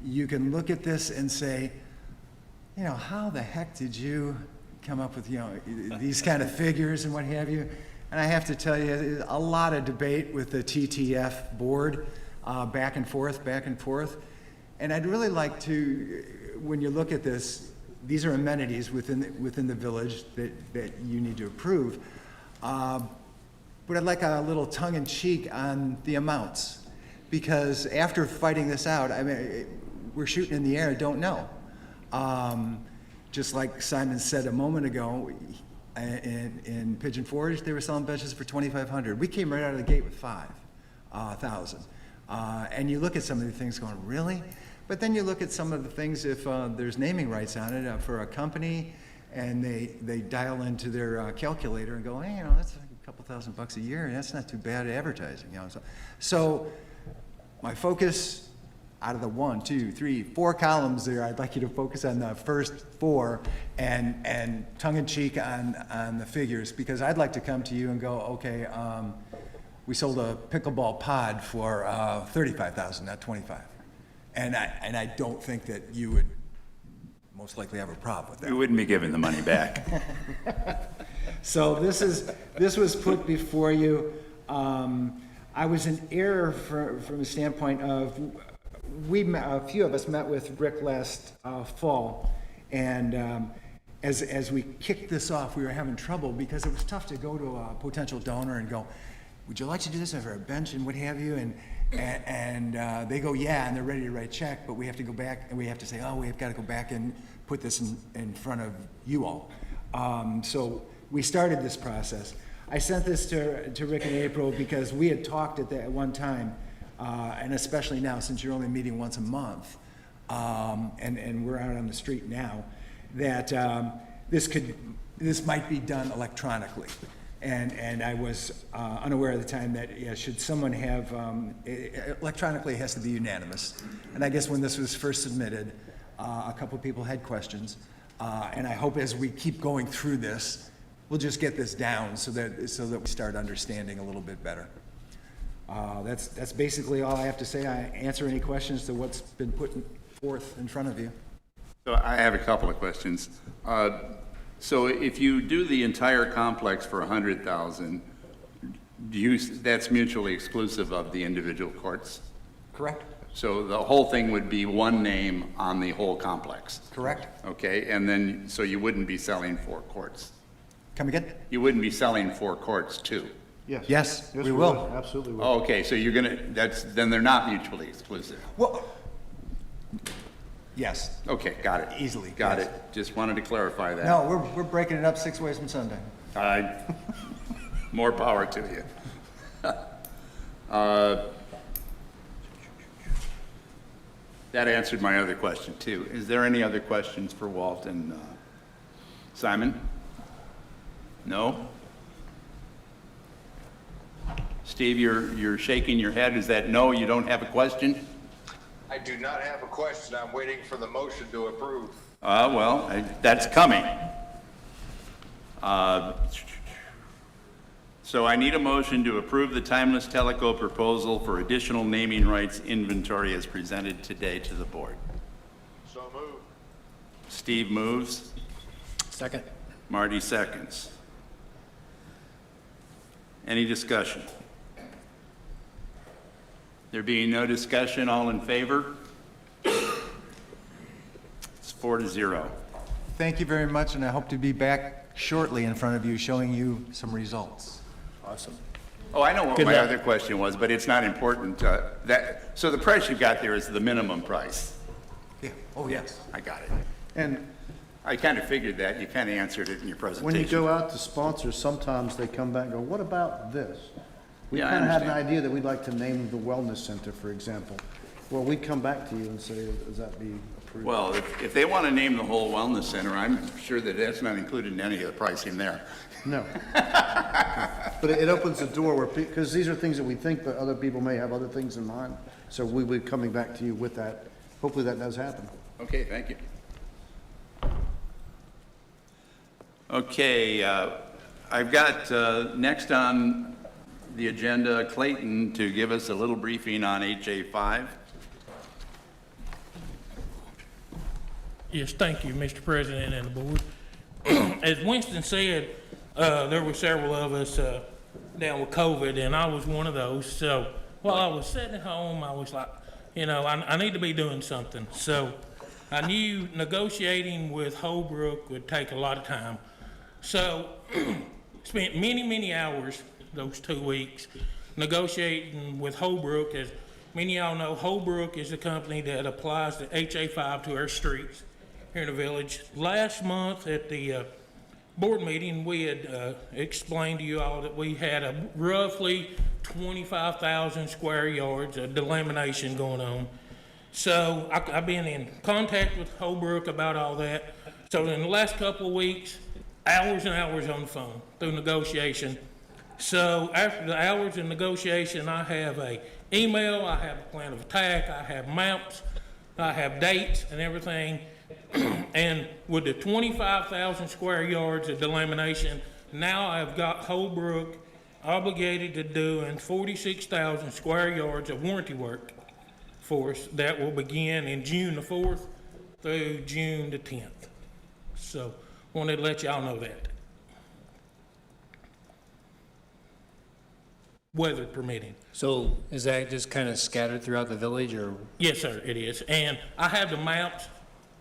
You can look at this and say, how the heck did you come up with, these kind of figures and what have you? And I have to tell you, there's a lot of debate with the TTF board, back and forth. And I'd really like to, when you look at this, these are amenities within the village that you need to approve. But I'd like a little tongue-in-cheek on the amounts, because after fighting this out, I mean, we're shooting in the air, don't know. Just like Simon said a moment ago, in Pigeon Forge, they were selling benches for $2,500. We came right out of the gate with $5,000. And you look at some of the things going, really? But then you look at some of the things, if there's naming rights on it for a company, and they dial into their calculator and go, hey, that's a couple $1,000 a year, and that's not too bad advertising. So My focus, out of the 1, 2, 3, 4 columns there, I'd like you to focus on the first 4 and tongue-in-cheek on the figures, because I'd like to come to you and go, okay, we sold a pickleball pod for $35,000, not $25,000. And I don't think that you would most likely have a problem with that. We wouldn't be giving the money back. So this was put before you. I was in error from the standpoint of, a few of us met with Rick last fall, and as we kicked this off, we were having trouble because it was tough to go to a potential donor and go, would you like to do this over a bench and what have you? And they go, yeah, and they're ready to write a check, but we have to go back and we have to say, oh, we've got to go back and put this in front of you all. So we started this process. I sent this to Rick in April because we had talked at that one time, and especially now since you're only meeting once a month, and we're out on the street now, that this might be done electronically. And I was unaware at the time that, yeah, should someone have, electronically it has to be unanimous. And I guess when this was first submitted, a couple of people had questions. And I hope as we keep going through this, we'll just get this down so that we start understanding a little bit better. That's basically all I have to say. I answer any questions to what's been put forth in front of you. So I have a couple of questions. So if you do the entire complex for $100,000, that's mutually exclusive of the individual courts? Correct? So the whole thing would be one name on the whole complex? Correct. Okay, and then, so you wouldn't be selling 4 courts? Come again? You wouldn't be selling 4 courts too? Yes. Yes, we we will. would. Absolutely will. Oh, okay, so you're gonna, then they're not mutually exclusive? Well, yes. Okay, got it. Easily, Got yes. it. Just wanted to clarify that. No, we're breaking it up 6 ways from Sunday. More power to you. That answered my other question too. Is there any other questions for Walt and Simon? No? Steve, you're shaking your head. Is that no, you don't have a question? I do not have a question. I'm waiting for the motion to approve. That's coming. So I need a motion to approve the timeless Teleco proposal for additional naming rights inventory as presented today to the board. So moved. Steve moves. Second. Marty seconds. Any discussion? There being no discussion, all in favor? It's 4-0. Thank you very much, and I hope to be back shortly in front of you, showing you some results. Awesome. Oh, I know what Good my luck. other question was, but it's not important. So the price you got there is the minimum price. Yeah, oh, yes. I got it. And I kind of figured that. You kind of answered it in your presentation. when you go out to sponsors, sometimes they come back and go, what about this? We Yeah, I kind of had an understand. idea that we'd like to name the wellness center, for example. Well, we'd come back to you and say, does that be approved? Well, if they want to name the whole wellness center, I'm sure that that's not included in any of the pricing there. No. But it opens the door where, because these are things that we think, but other people may have other things in mind. So we will be coming back to you with that. Hopefully that does happen. Okay, thank you. Okay, I've got next on the agenda Clayton to give us a little briefing on HA5. Yes, thank you, Mr. President and the board. As Winston said, there were several of us down with COVID, and I was one of those. So while I was sitting at home, I was like, I need to be doing something. So I knew negotiating with Holbrook would take a lot of time. So spent many, many hours those 2 weeks negotiating with Holbrook. As many of y'all know, Holbrook is the company that applies the HA5 to our streets here in the village. Last month at the board meeting, we had explained to you all that we had a roughly 25,000 square yards of delamination going on. So I've been in contact with Holbrook about all that. So in the last couple of weeks, hours and hours on the phone through negotiation. So after the hours of negotiation, I have a email, I have a plan of attack, I have maps, I have dates and everything. And with the 25,000 square yards of delamination, now I've got Holbrook obligated to doing 46,000 square yards of warranty work for us that will begin in June the 4th through June the 10th. So wanted to let y'all know that. Weather permitting. So is that just kind of scattered throughout the village, or? Yes, sir, it is. And I have the maps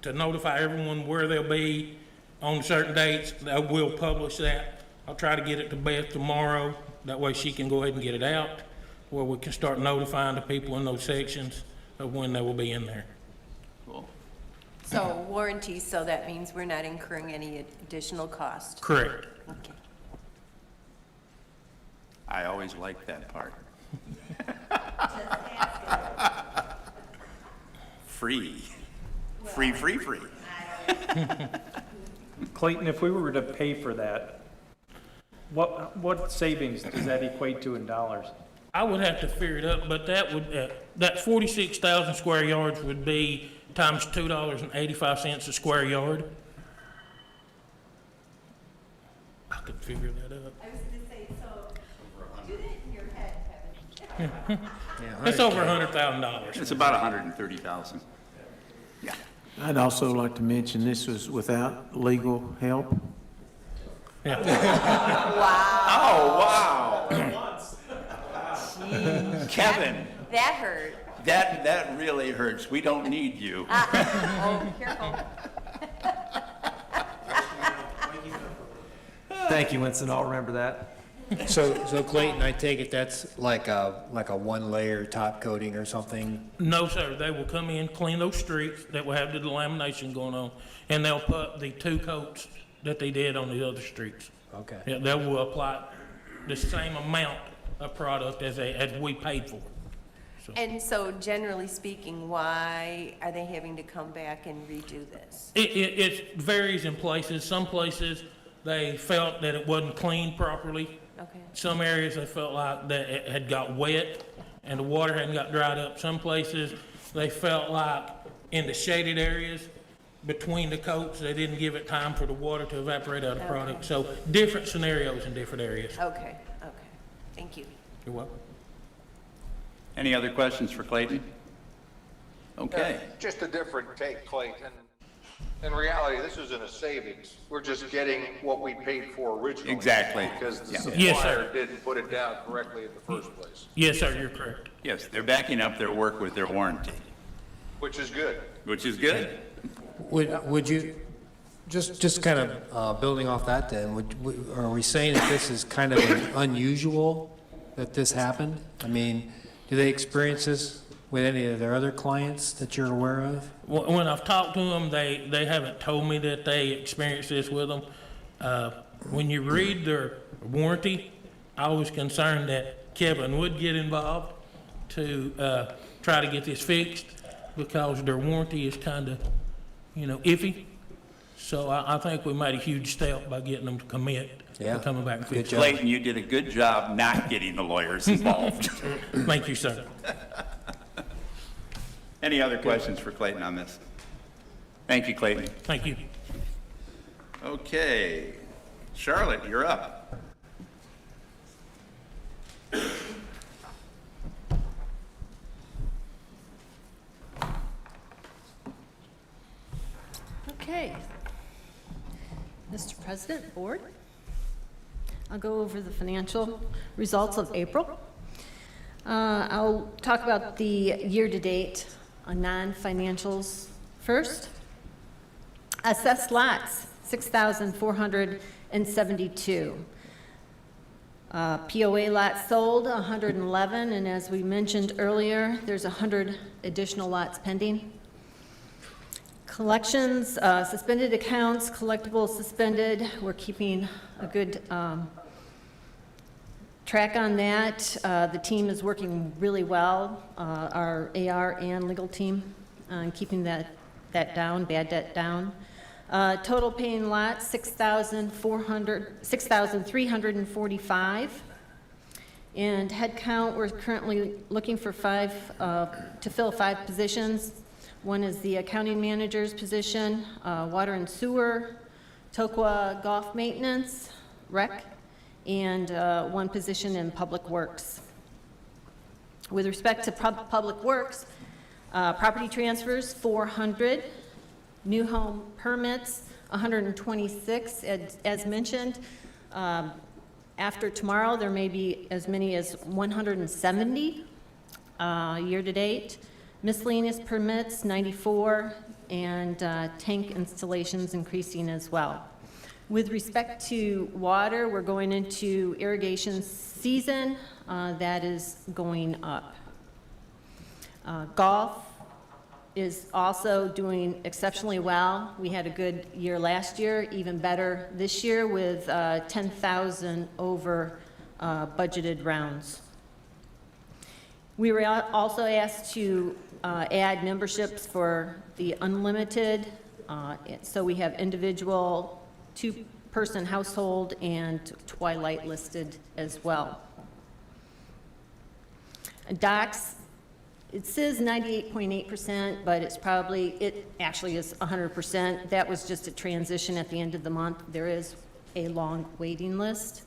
to notify everyone where they'll be on certain dates. I will publish that. I'll try to get it to Beth tomorrow. That way she can go ahead and get it out, where we can start notifying the people in those sections of when they will be in there. Cool. So warranty, so that means we're not incurring any additional cost? Correct. Okay. I always like that part. Free. Free. Clayton, if we were to pay for that, what savings does that equate to in dollars? I would have to figure it up, but that would, that 46,000 square yards would be times $2.85 a square yard. I could figure that out. I was gonna say, so, do that in your head, Kevin. It's over $100,000. It's about 130,000. Yeah. I'd also like to mention this was without legal help. Yeah. Oh, wow. Kevin, That hurt. that really hurts. We don't need you. Oh, careful. Thank you, Winston. I'll remember that. So Clayton, I take it that's like a one-layer top coating or something? No, sir, they will come in, clean those streets that will have the delamination going on, and they'll put the 2 coats that they did on the other streets. Okay. Yeah, they will apply the same amount of product as we paid for. And so generally speaking, why are they having to come back and redo this? It varies in places. Some places, they felt that it wasn't cleaned properly. Okay. Some areas, they felt like that it had got wet and the water hadn't got dried up. Some places, they felt like in the shaded areas between the coats, they didn't give it time for the water to evaporate out of the product. So different scenarios in different areas. Okay. Thank you. You're welcome. Any other questions for Clayton? Okay. Just a different take, Clayton. In reality, this isn't a savings. We're just getting what we paid for originally. Exactly. Because the Yeah. Yes, supplier sir. didn't put it down correctly in the first place, Yes, sir, you're correct. Yes, they're backing up their work with their warranty, which is good. which is good. Would you, just kind of building off that then, are we saying that this is kind of unusual that this happened? I mean, do they experience this with any of their other clients that you're aware of? When I've talked to them, they haven't told me that they experienced this with them. When you read their warranty, I was concerned that Kevin would get involved to try to get this fixed because their warranty is kind of, iffy. So I think we made a huge step by getting them to commit to coming back and Good fix it. job. Clayton, you did a good job not getting the lawyers involved. Thank you, sir. Any other questions for Clayton on this? Thank you, Clayton. Thank you. Okay. Charlotte, you're up. Okay. Mr. President, Board, I'll go over the financial results of April. I'll talk about the year-to-date non-financials first. Assessed lots, 6,472. POA lots sold, 111, and as we mentioned earlier, there's 100 additional lots pending. Collections, suspended accounts, collectibles suspended. We're keeping a good track on that. The team is working really well, our AR and legal team, on keeping that down, bad debt down. Total paying lots, 6,345. And headcount, we're currently looking for to fill 5 positions. One is the accounting manager's position, water and sewer, TOQA golf maintenance, rec, and 1 position in public works. With respect to public works, property transfers, 400, new home permits, 126, as mentioned. After tomorrow, there may be as many as 170 year-to-date. Miscellaneous permits, 94, and tank installations increasing as well. With respect to water, we're going into irrigation season. That is going up. Golf is also doing exceptionally well. We had a good year last year, even better this year with 10,000 over budgeted rounds. We were also asked to add memberships for the unlimited. So we have individual, 2-person household, and Twilight listed as well. Docks, it says 98.8%, but it actually is 100%. That was just a transition at the end of the month. There is a long waiting list.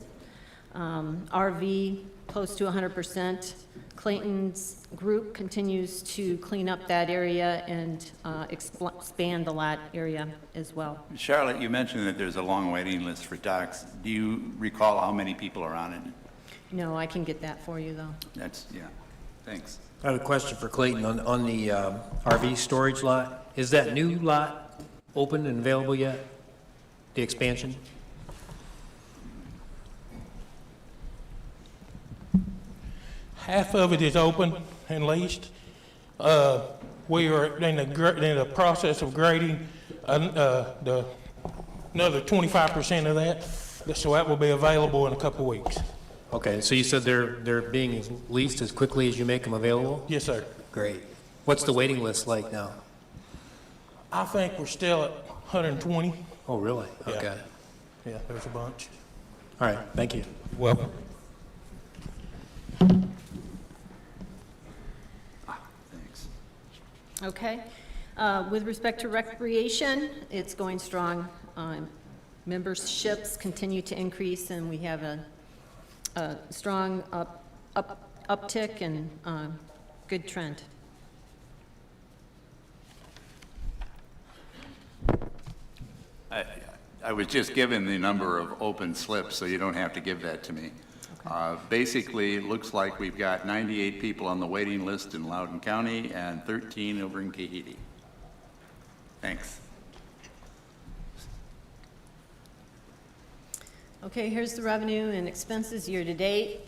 RV, close to 100%. Clayton's group continues to clean up that area and expand the lot area as well. Charlotte, you mentioned that there's a long waiting list for docks. Do you recall how many people are on it? No, I can get that for you, though. Yeah, thanks. I have a question for Clayton on the RV storage lot. Is that new lot open and available yet? The expansion? Half of it is open and leased. We are in the process of grading another 25% of that, so that will be available in a couple weeks. Okay, so you said they're being leased as quickly as you make them available? Yes, sir. Great. What's the waiting list like now? I think we're still at 120. Oh, really? Yeah. Okay. Yeah, there's a bunch. All right, thank you. Welcome. Thanks. Okay. With respect to recreation, it's going strong. Memberships continue to increase, and we have a strong uptick and good trend. I was just given the number of open slips, so you don't have to give that to me. Basically, it looks like we've got 98 people on the waiting list in Loudoun County and 13 over in Kahidi. Thanks. Okay, here's the revenue and expenses year-to-date.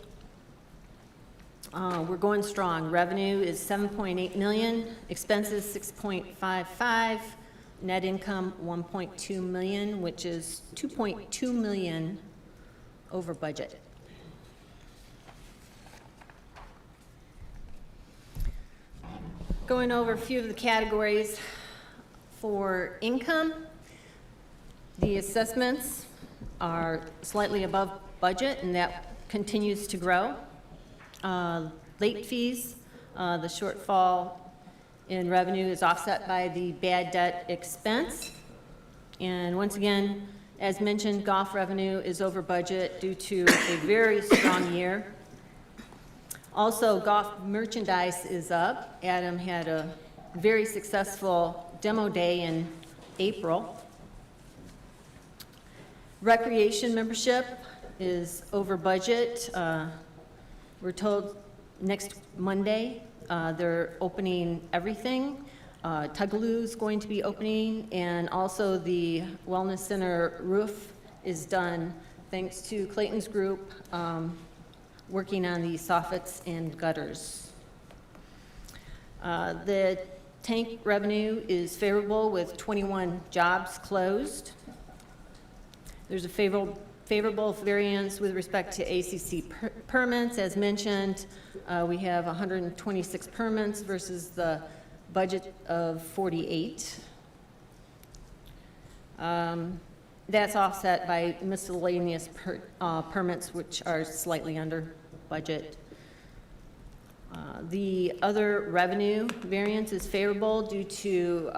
We're going strong. Revenue is 7.8 million, expenses 6.55, net income 1.2 million, which is 2.2 million over budget. Going over a few of the categories for income, the assessments are slightly above budget, and that continues to grow. Late fees, the shortfall in revenue is offset by the bad debt expense. And once again, as mentioned, golf revenue is over budget due to a very strong year. Also, golf merchandise is up. Adam had a very successful demo day in April. Recreation membership is over budget. We're told next Monday they're opening everything. Tugaloo's going to be opening, and also the Wellness Center roof is done thanks to Clayton's group working on the soffits and gutters. The tank revenue is favorable with 21 jobs closed. There's a favorable variance with respect to ACC permits. As mentioned, we have 126 permits versus the budget of 48. That's offset by miscellaneous permits, which are slightly under budget. The other revenue variance is favorable due to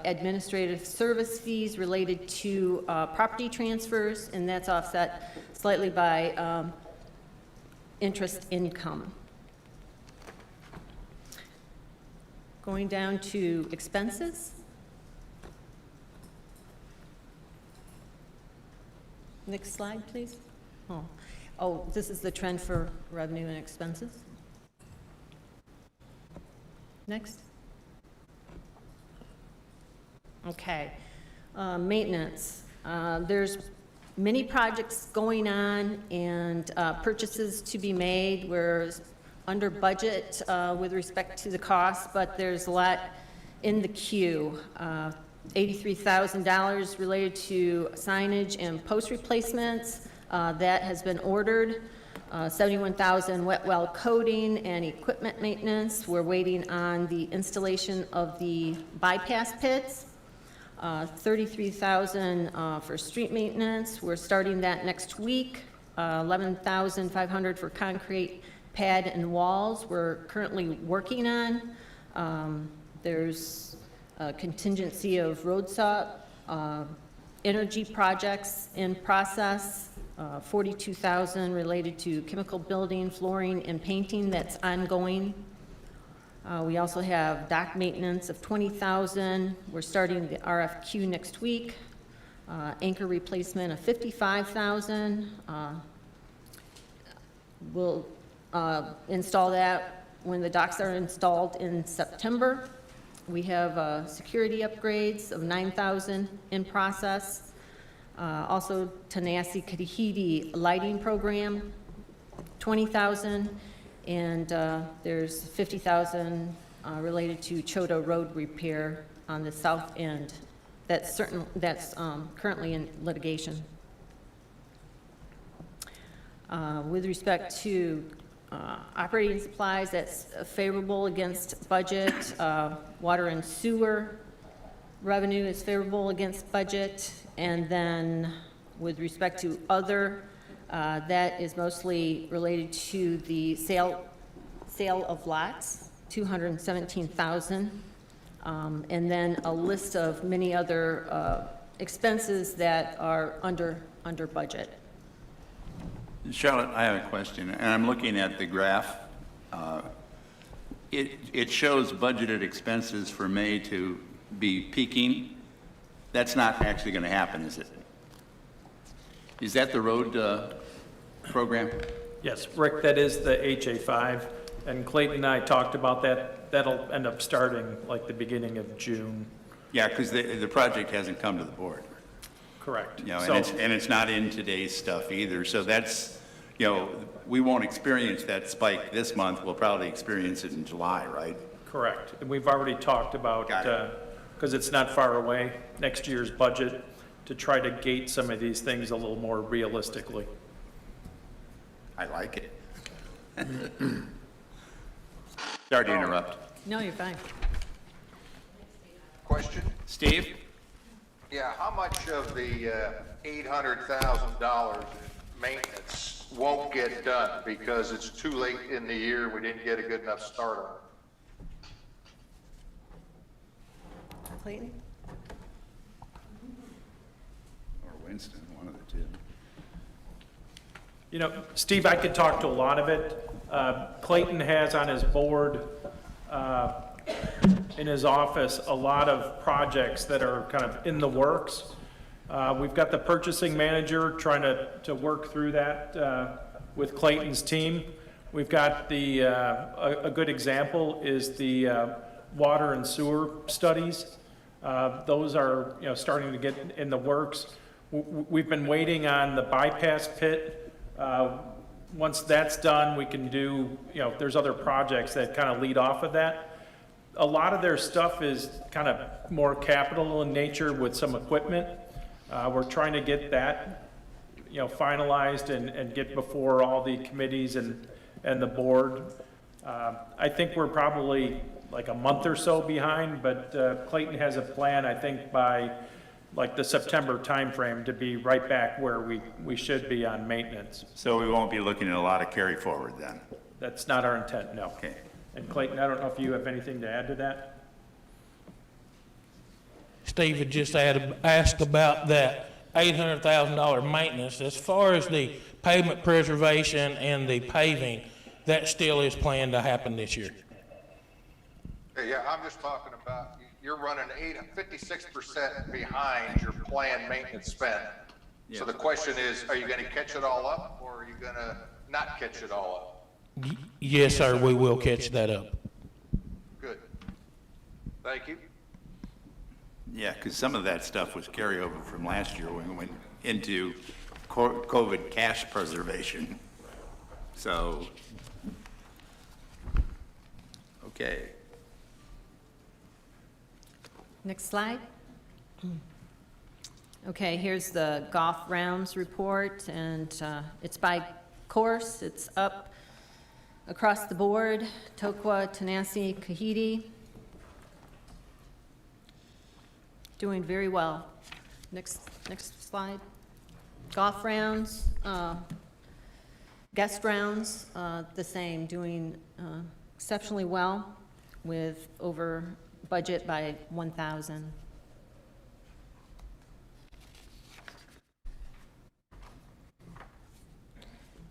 administrative service fees related to property transfers, and that's offset slightly by interest income. Going down to expenses. Next slide, please. Oh, this is the trend for revenue and expenses. Next. Okay. Maintenance. There's many projects going on and purchases to be made. We're under budget with respect to the cost, but there's a lot in the queue. $83,000 related to signage and post replacements. That has been ordered. 71,000 wet well coating and equipment maintenance. We're waiting on the installation of the bypass pits. 33,000 for street maintenance. We're starting that next week. 11,500 for concrete pad and walls we're currently working on. There's a contingency of road saw, energy projects in process. 42,000 related to chemical building, flooring, and painting that's ongoing. We also have dock maintenance of 20,000. We're starting the RFQ next week. Anchor replacement of 55,000. We'll install that when the docks are installed in September. We have security upgrades of 9,000 in process. Also, Tanasi Kadihidi lighting program, 20,000, and there's 50,000 related to Choto Road repair on the south end. That's currently in litigation. With respect to operating supplies, that's favorable against budget. Water and sewer revenue is favorable against budget. And then with respect to other, that is mostly related to the sale of lots, 217,000. And then a list of many other expenses that are under budget. Charlotte, I have a question, and I'm looking at the graph. It shows budgeted expenses for May to be peaking. That's not actually going to happen, is it? Is that the road program? Yes, Rick, that is the HA5, and Clayton and I talked about that. That'll end up starting like the beginning of June. Yeah, because the project hasn't come to the board. Correct. You know, So- and it's not in today's stuff either. So that's, you know, we won't experience that spike this month. We'll probably experience it in July, right? Correct. And we've already talked about, Got it. because it's not far away, next year's budget, to try to gate some of these things a little more realistically. I like it. Sorry to interrupt. No, you're fine. Question? Steve? Yeah, how much of the $800,000 in maintenance won't get done because it's too late in the year, we didn't get a good enough start on it? Clayton? Or Winston, one of the two. You know, Steve, I could talk to a lot of it. Clayton has on his board, in his office, a lot of projects that are kind of in the works. We've got the purchasing manager trying to work through that with Clayton's team. We've got a good example is the water and sewer studies. Those are, you know, starting to get in the works. We've been waiting on the bypass pit. Once that's done, we can do, you know, there's other projects that kind of lead off of that. A lot of their stuff is kind of more capital in nature with some equipment. We're trying to get that, you know, finalized and get before all the committees and the board. I think we're probably like a month or so behind, but Clayton has a plan, I think by like the September timeframe to be right back where we should be on maintenance. So we won't be looking at a lot of carry forward then? That's not our intent, no. Okay. And Clayton, I don't know if you have anything to add to that? Steve had just asked about that $800,000 maintenance. As far as the pavement preservation and the paving, that still is planned to happen this year. Yeah, I'm just talking about, you're running 56% behind your planned maintenance spend. So the question is, are you gonna catch it all up, or are you gonna not catch it all up? Yes, sir, we will catch that up. Good. Thank you. Yeah, because some of that stuff was carryover from last year when we went into COVID cash preservation. So, okay. Next slide. Okay, here's the golf rounds report, and it's by course. It's up across the board, Tokwa, Tanasi, Kahiti. Doing very well. Next slide. Golf rounds, guest rounds, the same, doing exceptionally well with over budget by 1,000.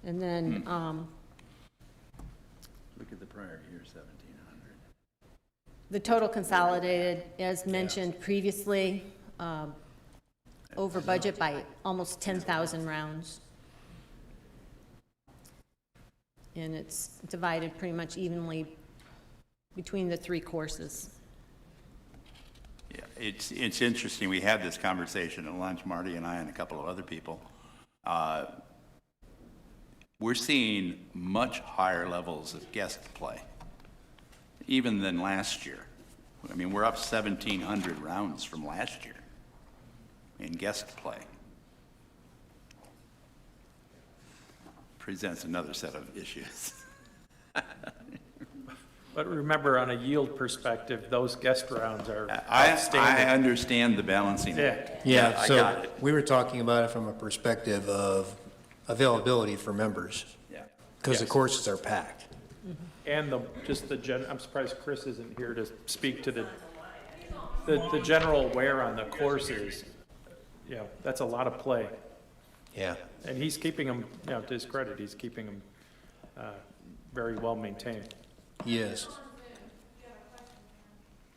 And then Look at the prior year, 1,700. the total consolidated, as mentioned previously, over budget by almost 10,000 rounds. And it's divided pretty much evenly between the 3 courses. Yeah, it's interesting. We had this conversation at lunch, Marty and I and a couple of other people. We're seeing much higher levels of guest play, even than last year. I mean, we're up 1,700 rounds from last year in guest play. Presents another set of issues. But remember, on a yield perspective, those guest rounds are I outstanding. understand the balancing act. Yeah, I so got it. we were talking about it from a perspective of availability for members, Yeah. because the courses are packed. And I'm surprised Chris isn't here to speak to the general wear on the courses. Yeah, that's a lot of play. Yeah. And he's keeping them, to his credit, he's keeping them very well maintained. Yes.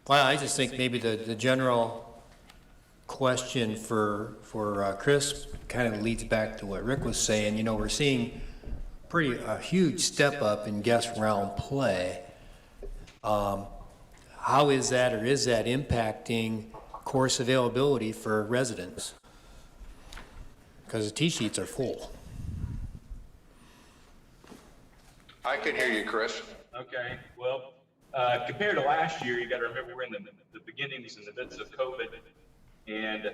Well, I just think maybe the general question for Chris kind of leads back to what Rick was saying. You know, we're seeing a huge step up in guest round play. How is that, or is that impacting course availability for residents? Because the tee sheets are full. I can hear you, Chris. Okay, well, compared to last year, you got to remember we're in the beginnings and the midst of COVID, and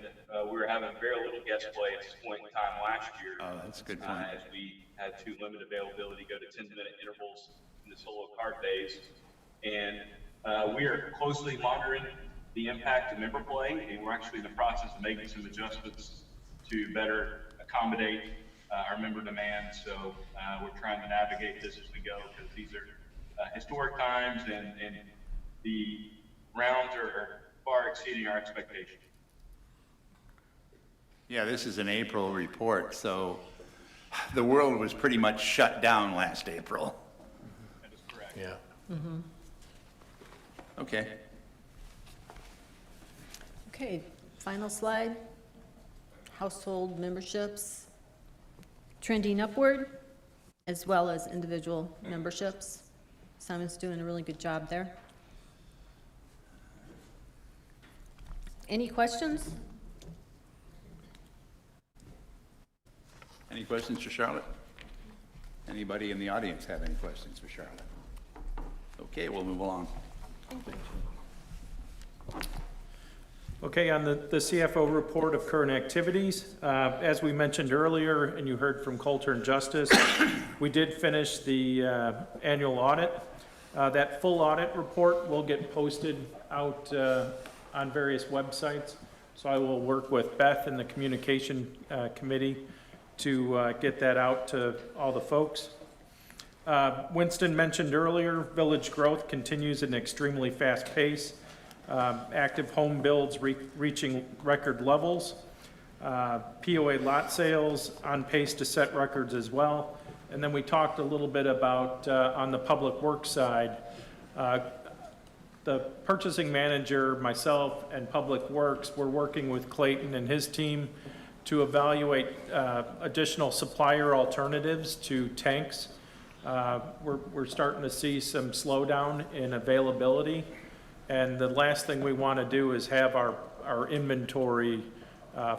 we were having very little guest play at this point in time last year. Oh, that's a good point. As we had to limit availability, go to 10-minute intervals in the solo card days, and we are closely monitoring the impact of member play, and we're actually in the process of making some adjustments to better accommodate our member demand. So we're trying to navigate this as we go, because these are historic times, and the rounds are far exceeding our expectations. Yeah, this is an April report, so the world was pretty much shut down last April. That is correct. Yeah. Okay. Okay, final slide. Household memberships trending upward, as well as individual memberships. Simon's doing a really good job there. Any questions? Any questions for Charlotte? Anybody in the audience have any questions for Charlotte? Okay, we'll move along. Okay, on the CFO report of current activities, as we mentioned earlier, and you heard from Coulter and Justice, we did finish the annual audit. That full audit report will get posted out on various websites. So I will work with Beth and the communication committee to get that out to all the folks. Winston mentioned earlier, village growth continues at an extremely fast pace. Active home builds reaching record levels. POA lot sales on pace to set records as well. And then we talked a little bit about, on the public works side, the purchasing manager, myself, and Public Works, we're working with Clayton and his team to evaluate additional supplier alternatives to tanks. We're starting to see some slowdown in availability, and the last thing we want to do is have our inventory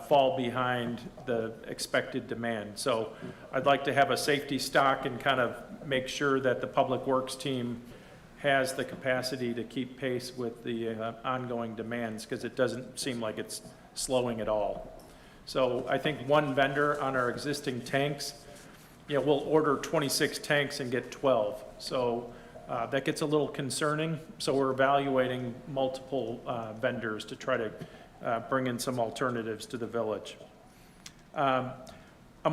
fall behind the expected demand. So I'd like to have a safety stock and kind of make sure that the Public Works team has the capacity to keep pace with the ongoing demands, because it doesn't seem like it's slowing at all. So I think one vendor on our existing tanks, we'll order 26 tanks and get 12. So that gets a little concerning. So we're evaluating multiple vendors to try to bring in some alternatives to the village. I'm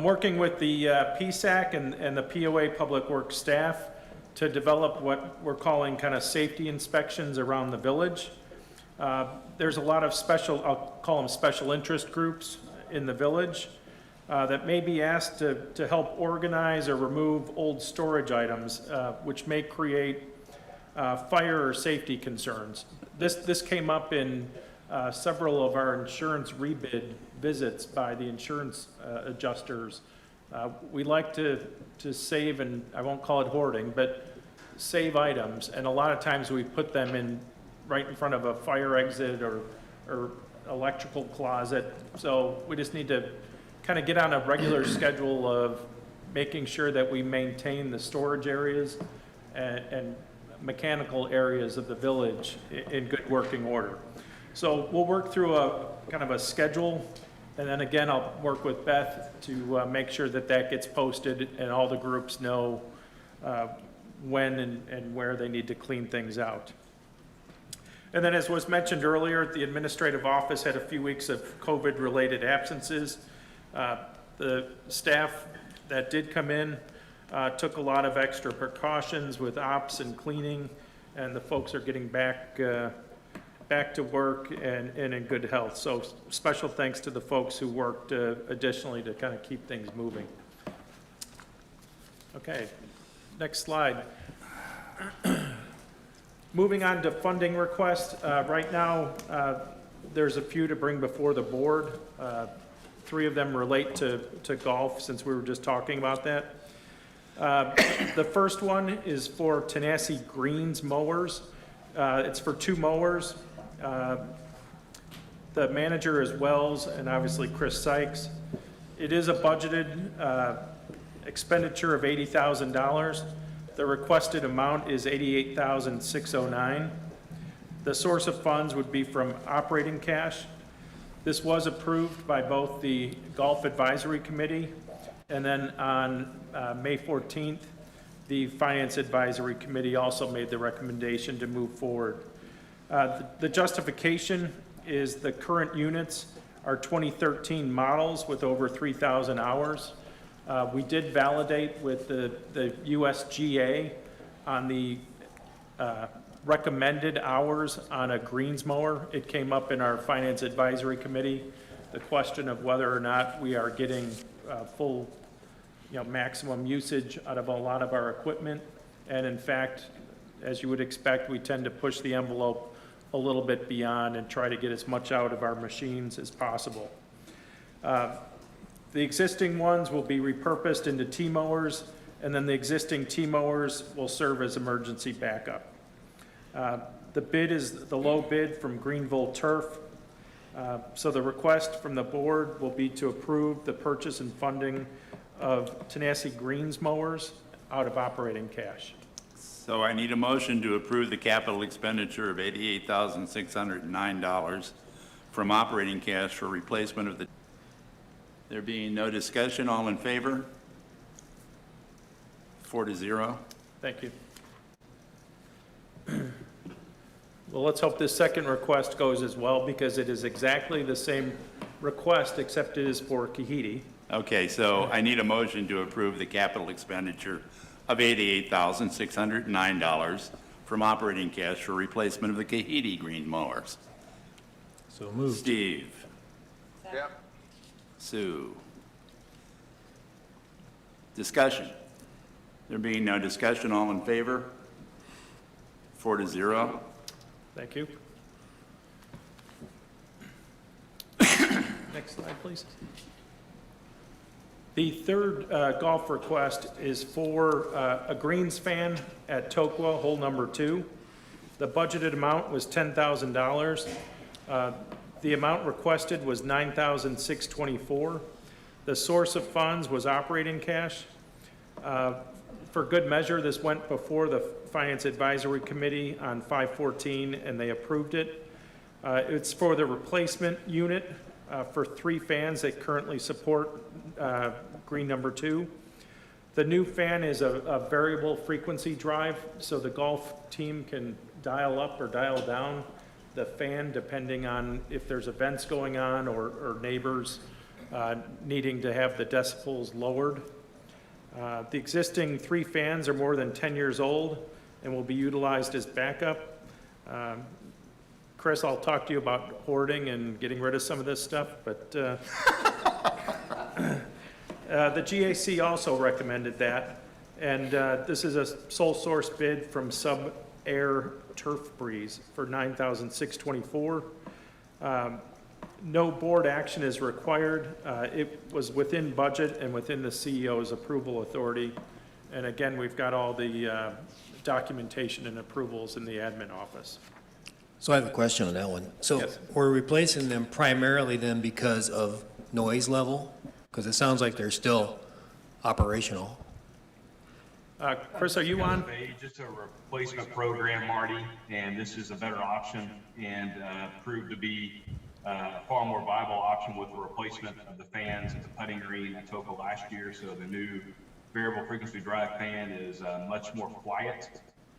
working with the PSAC and the POA Public Works staff to develop what we're calling kind of safety inspections around the village. There's a lot of I'll call them special interest groups in the village that may be asked to help organize or remove old storage items, which may create fire or safety concerns. This came up in several of our insurance rebid visits by the insurance adjusters. We like to save, and I won't call it hoarding, but save items, and a lot of times we put them right in front of a fire exit or electrical closet. So we just need to kind of get on a regular schedule of making sure that we maintain the storage areas and mechanical areas of the village in good working order. So we'll work through a kind of a schedule, and then again, I'll work with Beth to make sure that gets posted and all the groups know when and where they need to clean things out. And then, as was mentioned earlier, the administrative office had a few weeks of COVID-related absences. The staff that did come in took a lot of extra precautions with ops and cleaning, and the folks are getting back to work and in good health. So special thanks to the folks who worked additionally to kind of keep things moving. Okay, next slide. Moving on to funding requests. Right now, there's a few to bring before the board. 3 of them relate to golf, since we were just talking about that. The first one is for Tenasseee Greens mowers. It's for 2 mowers. The manager is Wells, and obviously Chris Sykes. It is a budgeted expenditure of $80,000. The requested amount is $88,609. The source of funds would be from operating cash. This was approved by both the Golf Advisory Committee, and then on May 14th, the Finance Advisory Committee also made the recommendation to move forward. The justification is the current units are 2013 models with over 3,000 hours. We did validate with the USGA on the recommended hours on a greens mower. It came up in our Finance Advisory Committee, the question of whether or not we are getting full, maximum usage out of a lot of our equipment. And in fact, as you would expect, we tend to push the envelope a little bit beyond and try to get as much out of our machines as possible. The existing ones will be repurposed into T-mowers, and then the existing T-mowers will serve as emergency backup. The bid is the low bid from Greenville Turf. So the request from the board will be to approve the purchase and funding of Tenasseee Greens mowers out of operating cash. So I need a motion to approve the capital expenditure of $88,609 from operating cash for replacement of the. There being no discussion, all in favor? 4-0. Thank you. Well, let's hope this second request goes as well, because it is exactly the same request, except it is for Kahiti. Okay, so I need a motion to approve the capital expenditure of $88,609 from operating cash for replacement of the Kahiti green mowers. So moved. Steve, Yep. Sue. Discussion. There being no discussion, all in favor? 4-0. Thank you. Next slide, please. The third golf request is for a greens fan at Tokwa, hole number 2. The budgeted amount was $10,000. The amount requested was $9,624. The source of funds was operating cash. For good measure, this went before the Finance Advisory Committee on 5/14, and they approved it. It's for the replacement unit for 3 fans that currently support green number 2. The new fan is a variable frequency drive, so the golf team can dial up or dial down the fan depending on if there's events going on or neighbors needing to have the decibels lowered. The existing 3 fans are more than 10 years old and will be utilized as backup. Chris, I'll talk to you about hoarding and getting rid of some of this stuff, but the GAC also recommended that. And this is a sole source bid from Sub Air Turf Breeze for $9,624. No board action is required. It was within budget and within the CEO's approval authority. And again, we've got all the documentation and approvals in the admin office. So I have a question on that one. So Yes. we're replacing them primarily then because of noise level? Because it sounds like they're still operational. Chris, are you on? Just a replacement program, Marty, and this is a better option and proved to be a far more viable option with the replacement of the fans at the putting green at Toka last year. So the new variable frequency drive fan is much more quiet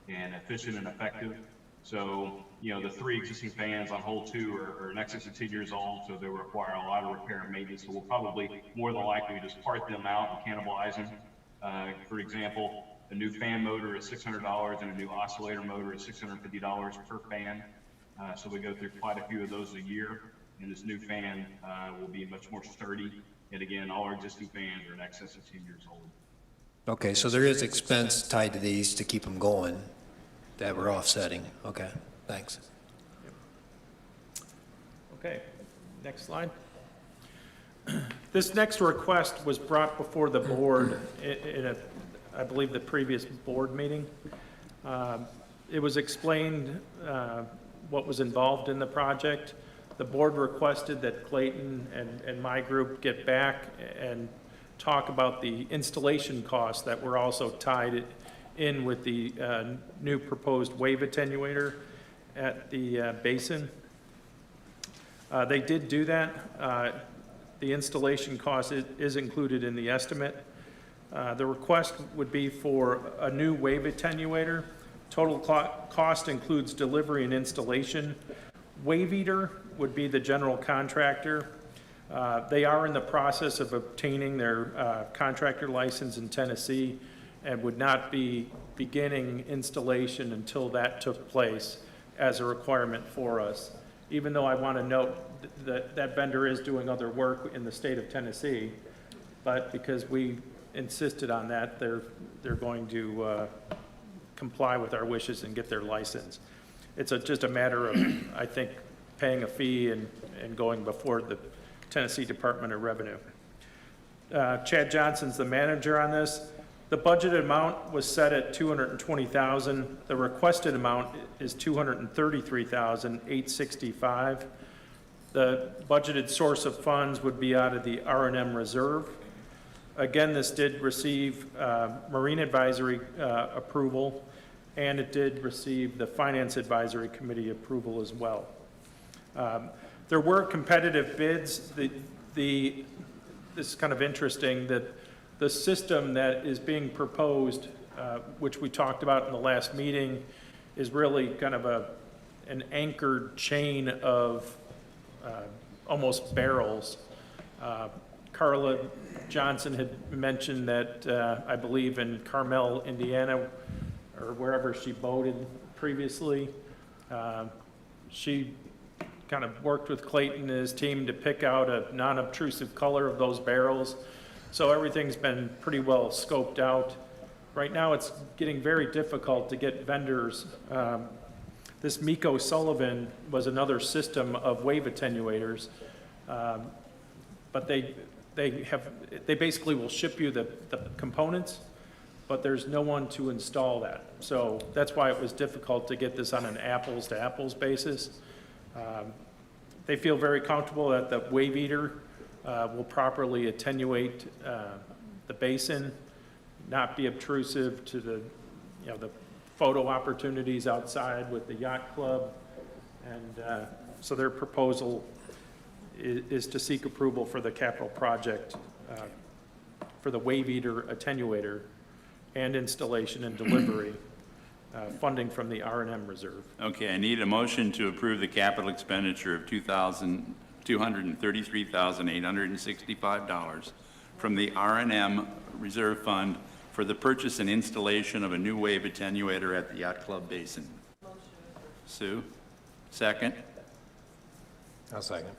and efficient and effective. So, you know, the 3 existing fans on hole 2 are in excess of 10 years old, so they require a lot of repair and maintenance. So we'll probably more than likely just part them out and cannibalize them. For example, a new fan motor is $600 and a new oscillator motor is $650 per fan. So we go through quite a few of those a year, and this new fan will be much more sturdy. And again, all our existing fans are in excess of 10 years old. Okay, so there is expense tied to these to keep them going that we're offsetting. Okay, thanks. Okay, next slide. This next request was brought before the board in I believe, the previous board meeting. It was explained what was involved in the project. The board requested that Clayton and my group get back and talk about the installation costs that were also tied in with the new proposed wave attenuator at the basin. They did do that. The installation cost is included in the estimate. The request would be for a new wave attenuator. Total cost includes delivery and installation. Wave Eater would be the general contractor. They are in the process of obtaining their contractor license in Tennessee and would not be beginning installation until that took place as a requirement for us. Even though I want to note that that vendor is doing other work in the state of Tennessee, but because we insisted on that, they're going to comply with our wishes and get their license. It's just a matter of, I think, paying a fee and going before the Tennessee Department of Revenue. Chad Johnson's the manager on this. The budgeted amount was set at $220,000. The requested amount is $233,865. The budgeted source of funds would be out of the R&M reserve. Again, this did receive Marine Advisory approval, and it did receive the Finance Advisory Committee approval as well. There were competitive bids. This is kind of interesting that the system that is being proposed, which we talked about in the last meeting, is really kind of an anchored chain of almost barrels. Carla Johnson had mentioned that, I believe in Carmel, Indiana, or wherever she boated previously, she kind of worked with Clayton and his team to pick out a non-obtrusive color of those barrels. So everything's been pretty well scoped out. Right now, it's getting very difficult to get vendors. This Miko Sullivan was another system of wave attenuators, but they basically will ship you the components, but there's no one to install that. So that's why it was difficult to get this on an apples to apples basis. They feel very comfortable that the wave eater will properly attenuate the basin, not be obtrusive to the, the photo opportunities outside with the yacht club. And so their proposal is to seek approval for the capital project for the wave eater attenuator and installation and delivery, funding from the R&M reserve. Okay, I need a motion to approve the capital expenditure of $233,865 from the R&M reserve fund for the purchase and installation of a new wave attenuator at the Yacht Club Basin. Sue, second. I'll second.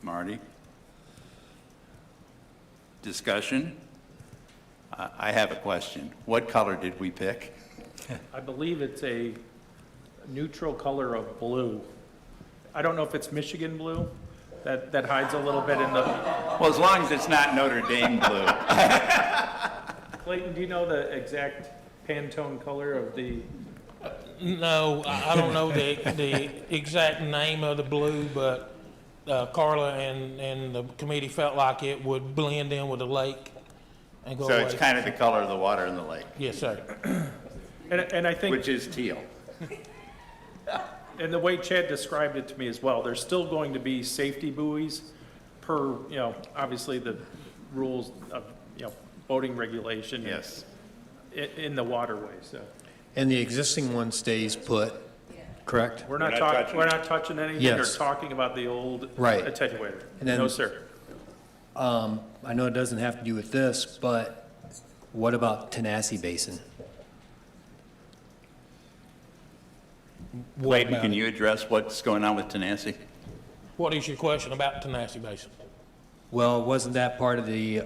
Marty? Discussion? I have a question. What color did we pick? I believe it's a neutral color of blue. I don't know if it's Michigan blue. That hides a little bit in the... Well, as long as it's not Notre Dame blue. Clayton, do you know the exact Pantone color of the... No, I don't know the exact name of the blue, but Carla and the committee felt like it would blend in with the lake and go So away. it's kind of the color of the water in the lake. Yes, sir. And I think... Which is teal. And the way Chad described it to me as well, there's still going to be safety buoys per, obviously the rules of, boating regulation. Yes. In the waterway, so. And the existing one stays put, correct? We're not touching anything or Yes. talking about the old Right. attenuator. And then- No, sir. I know it doesn't have to do with this, but what about Tenasseee Basin? Clayton, can you address what's going on with Tenasseee? What is your question about Tenasseee Basin? Well, wasn't that part of the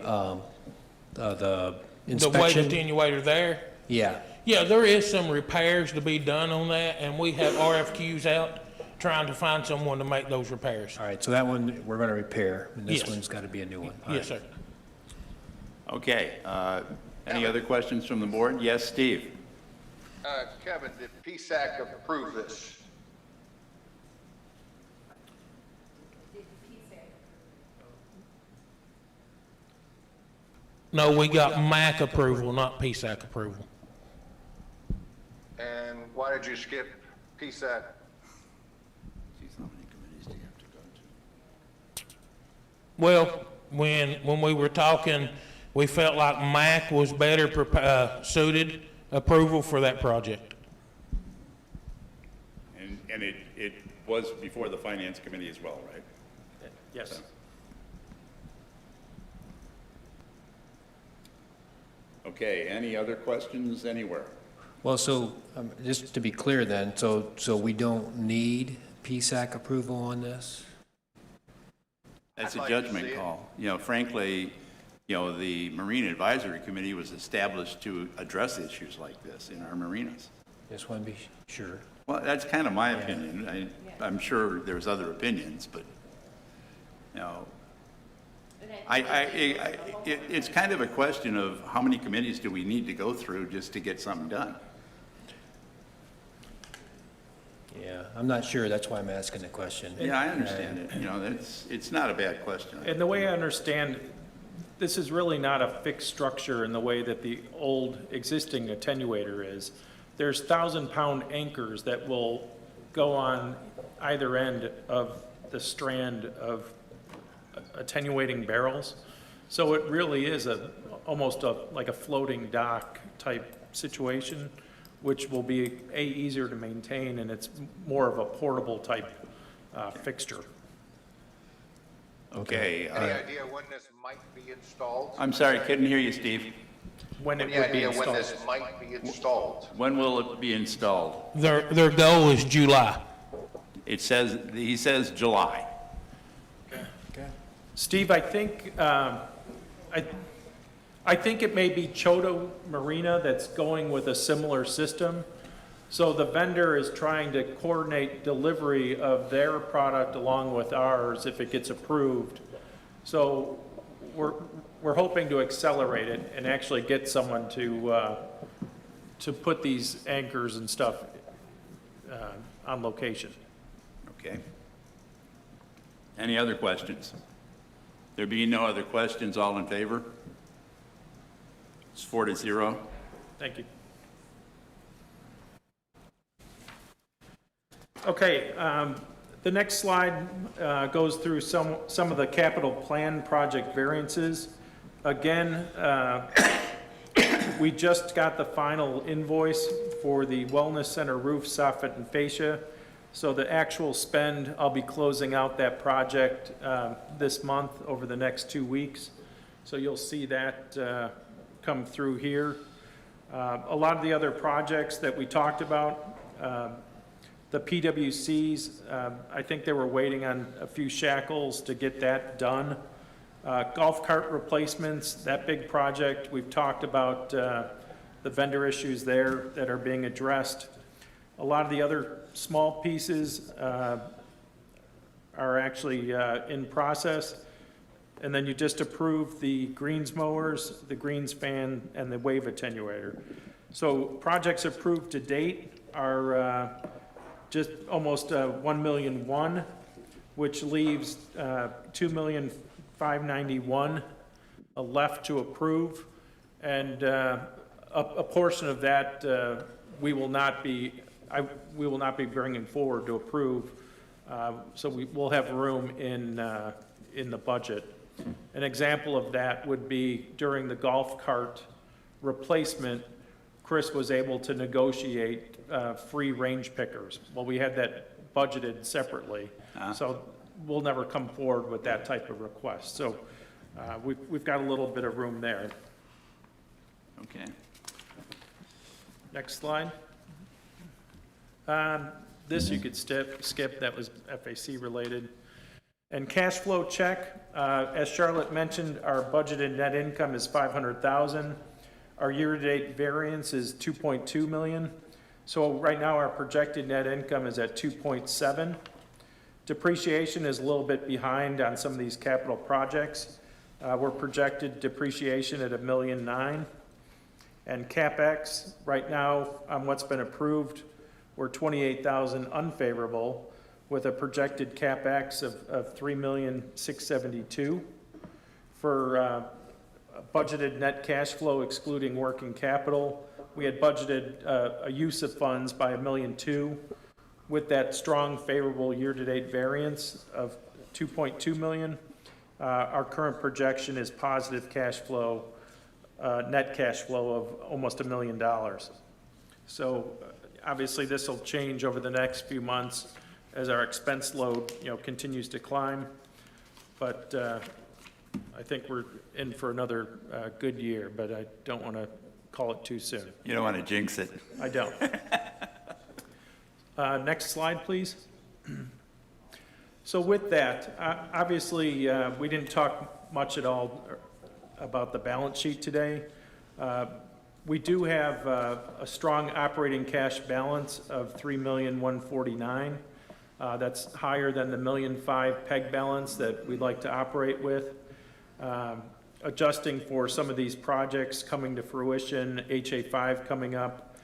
The wave inspection? attenuator there? Yeah, Yeah, there is some repairs to be done on that, and we have RFQs out trying to find someone to make those repairs. all right, so that one we're gonna repair, and this Yes. one's gotta be a new one. All Yes, right. sir. Okay, any other questions from the board? Yes, Steve? Kevin, did PSAC approve this? No, we got MAC approval, not PSAC approval. And why did you skip PSAC? Well, when we were talking, we felt like MAC was better suited approval for that project. And it was before the finance committee as well, right? Yes. Okay, any other questions anywhere? Well, so, just to be clear then, so we don't need PSAC approval on this? That's I'd a like to judgment see it. call. Frankly, the Marine Advisory Committee was established to address issues like this in our marinas. Just want to be sure. Well, that's kind of my opinion. I'm sure there's other opinions, but, it's kind of a question of how many committees do we need to go through just to get something done? Yeah, I'm not sure, that's why I'm asking the question. Yeah, I understand it. It's not a bad question. And the way I understand, this is really not a fixed structure in the way that the old existing attenuator is. There's 1,000-pound anchors that will go on either end of the strand of attenuating barrels. So it really is almost like a floating dock type situation which will be easier to maintain, and it's more of a portable type fixture. Okay. Any idea when this might be installed? I'm sorry, couldn't hear you, Steve. When it Any would be idea when installed. this might be installed? When will it be installed? Their goal is July. It says, he says July. Steve, I think, I think it may be Choto Marina that's going with a similar system. So the vendor is trying to coordinate delivery of their product along with ours if it gets approved. So we're hoping to accelerate it and actually get someone to put these anchors and stuff on location. Okay. Any other questions? There being no other questions, all in favor? It's 4-0. Thank you. Okay, the next slide goes through some of the capital plan project variances. Again, we just got the final invoice for the Wellness Center roof soffit and fascia. So the actual spend, I'll be closing out that project this month over the next 2 weeks. So you'll see that come through here. A lot of the other projects that we talked about, the PWCs, I think they were waiting on a few shackles to get that done. Golf cart replacements, that big project, we've talked about the vendor issues there that are being addressed. A lot of the other small pieces are actually in process. And then you just approved the greens mowers, the greens fan, and the wave attenuator. So projects approved to date are just almost 1,000,001, which leaves 2,591,000 left to approve, and a portion of that we will not be bringing forward to approve. So we will have room in the budget. An example of that would be during the golf cart replacement, Chris was able to negotiate free range pickers. Well, we had that budgeted separately, so we'll never come forward with that type of request. So we've got a little bit of room there. Okay. Next slide. This you could skip, that was FAC related. And cash flow check, as Charlotte mentioned, our budgeted net income is $500,000. Our year-to-date variance is $2.2 million. So right now our projected net income is at 2.7. Depreciation is a little bit behind on some of these capital projects. We're projected depreciation at $1.9 million. And CapEx, right now on what's been approved, we're 28,000 unfavorable with a projected CapEx of 3,672,000. For budgeted net cash flow excluding working capital, we had budgeted a use of funds by $1.2 million. With that strong favorable year-to-date variance of $2.2 million, our current projection is positive cash flow, net cash flow of almost $1 million. So obviously this will change over the next few months as our expense load, continues to climb. But I think we're in for another good year, but I don't want to call it too soon. You don't want to jinx it. I don't. Next slide, please. So with that, obviously, we didn't talk much at all about the balance sheet today. We do have a strong operating cash balance of $3,149,000. That's higher than the $1.5 million PEG balance that we'd like to operate with. Adjusting for some of these projects coming to fruition, HA5 coming up,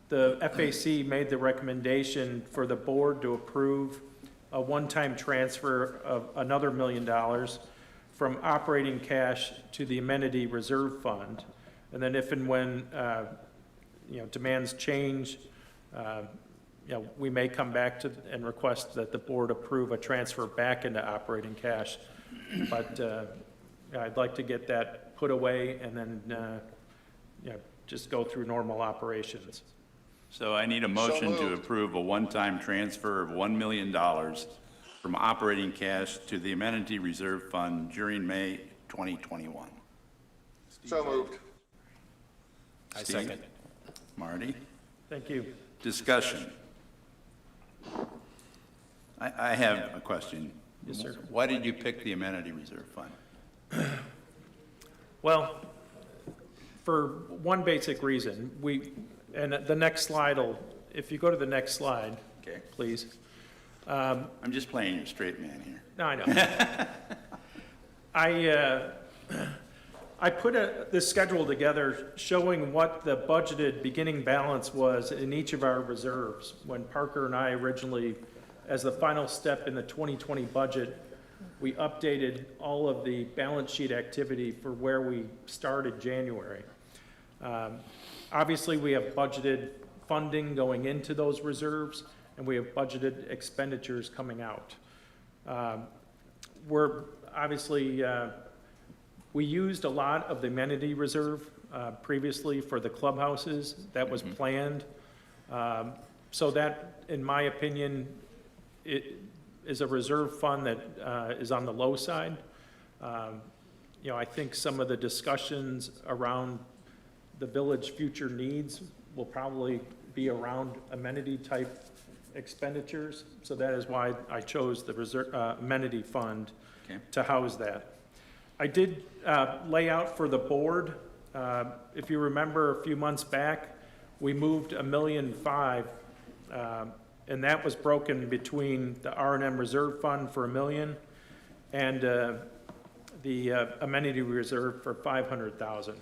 the FAC made the recommendation for the board to approve a one-time transfer of another $1 million from operating cash to the amenity reserve fund. And then if and when, demands change, we may come back to and request that the board approve a transfer back into operating cash. But I'd like to get that put away and then, just go through normal operations. So I need a motion to moved. approve a one-time transfer of $1 million from operating cash to the amenity reserve fund during May 2021. So moved. I Steve? second. Marty? Thank you. Discussion. I have a question. Yes, sir. Why did you pick the amenity reserve fund? Well, for one basic reason, and the next slide will, if you go to the next slide, Okay. please. I'm just playing your straight man here. No, I know. I put this schedule together showing what the budgeted beginning balance was in each of our reserves. When Parker and I originally, as the final step in the 2020 budget, we updated all of the balance sheet activity for where we started January. Obviously, we have budgeted funding going into those reserves, and we have budgeted expenditures coming out. We're obviously, we used a lot of the amenity reserve previously for the clubhouses. That was planned. So that, in my opinion, it is a reserve fund that is on the low side. You know, I think some of the discussions around the village future needs will probably be around amenity type expenditures. So that is why I chose the reserve, amenity fund to house that. I did lay out for the board, if you remember a few months back, we moved $1.5 million, and that was broken between the R&M reserve fund for $1 million and the amenity reserve for $500,000.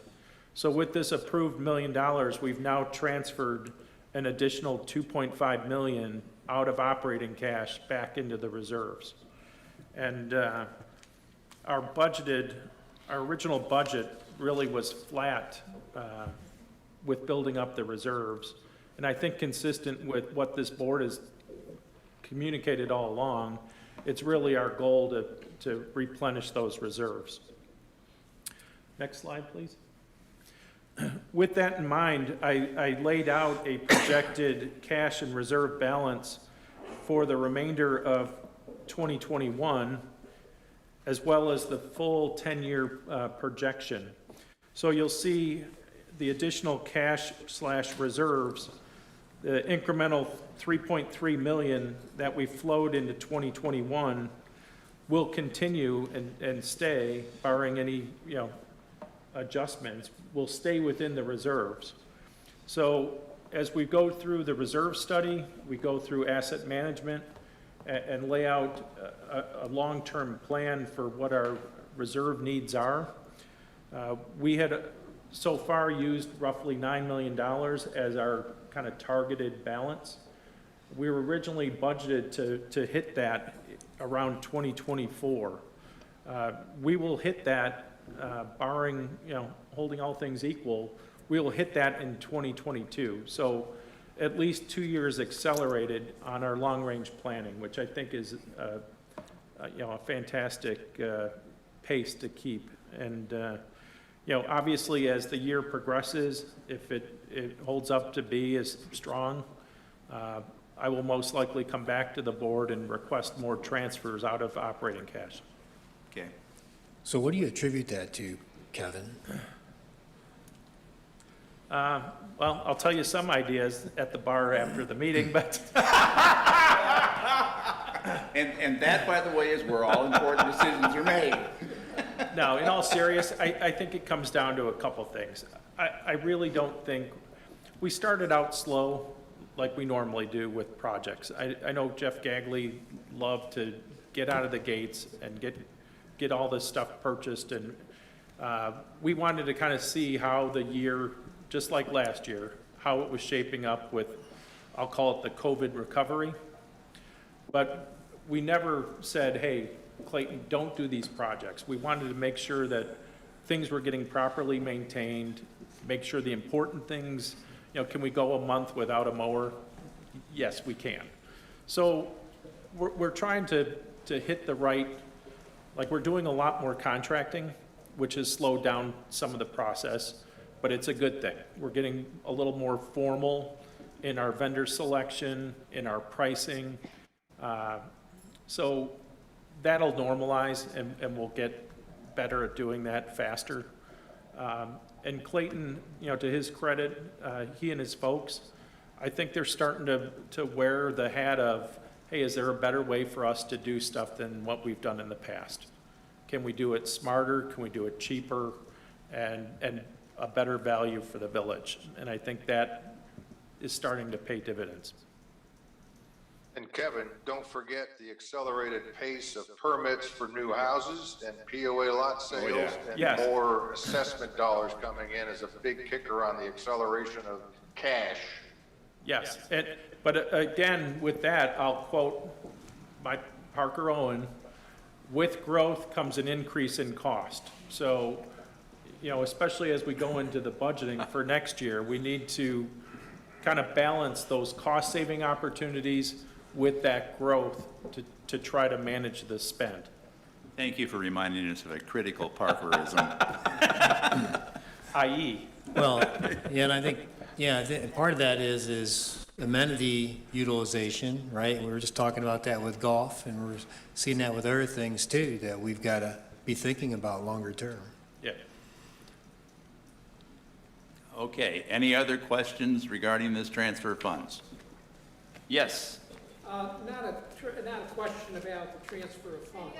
So with this approved $1 million, we've now transferred an additional $2.5 million out of operating cash back into the reserves. And our original budget really was flat with building up the reserves. And I think consistent with what this board has communicated all along, it's really our goal to replenish those reserves. Next slide, please. With that in mind, I laid out a projected cash and reserve balance for the remainder of 2021, as well as the full 10-year projection. So you'll see the additional cash/reserves, the incremental $3.3 million that we flowed into 2021 will continue and stay, barring any, adjustments, will stay within the reserves. So as we go through the reserve study, we go through asset management and lay out a long-term plan for what our reserve needs are. We had so far used roughly $9 million as our kind of targeted balance. We were originally budgeted to hit that around 2024. We will hit that, barring, holding all things equal, we will hit that in 2022. So at least 2 years accelerated on our long-range planning, which I think is, a fantastic pace to keep. And, obviously as the year progresses, if it holds up to be as strong, I will most likely come back to the board and request more transfers out of operating cash. Okay. So what do you attribute that to, Kevin? Well, I'll tell you some ideas at the bar after the meeting, but And that, by the way, is where all important decisions are made. no, in all seriousness, I think it comes down to a couple things. I really don't think, we started out slow like we normally do with projects. I know Jeff Gagley loved to get out of the gates and get all this stuff purchased, and we wanted to kind of see how the year, just like last year, how it was shaping up with, I'll call it the COVID recovery. But we never said, hey, Clayton, don't do these projects. We wanted to make sure that things were getting properly maintained, make sure the important things, can we go a month without a mower? Yes, we can. So we're trying to hit the right, like we're doing a lot more contracting, which has slowed down some of the process. but it's a good thing. We're getting a little more formal in our vendor selection, in our pricing. So that'll normalize, and we'll get better at doing that faster. And Clayton, you know, to his credit, he and his folks, I think they're starting to wear the hat of, hey, is there a better way for us to do stuff than what we've done in the past? Can we do it smarter? Can we do it cheaper? And a better value for the village? And I think that is starting to pay dividends. And Kevin, don't forget the accelerated pace of permits for new houses and POA lot sales. And Yes. more assessment dollars coming in is a big kicker on the acceleration of cash. Yes, but again, with that, I'll quote my Parker Owen, with growth comes an increase in cost. So, you know, especially as we go into the budgeting for next year, we need to kind of balance those cost-saving opportunities with that growth to try to manage the spend. Thank you for reminding us of a critical Parkerism. I.e., Well, yeah, and I think, part of that is amenity utilization, right? We were just talking about that with golf, and we're seeing that with other things too, that we've got to be thinking about longer term. yeah. Okay, any other questions regarding this transfer of funds? Yes, Not a question about the transfer of funds.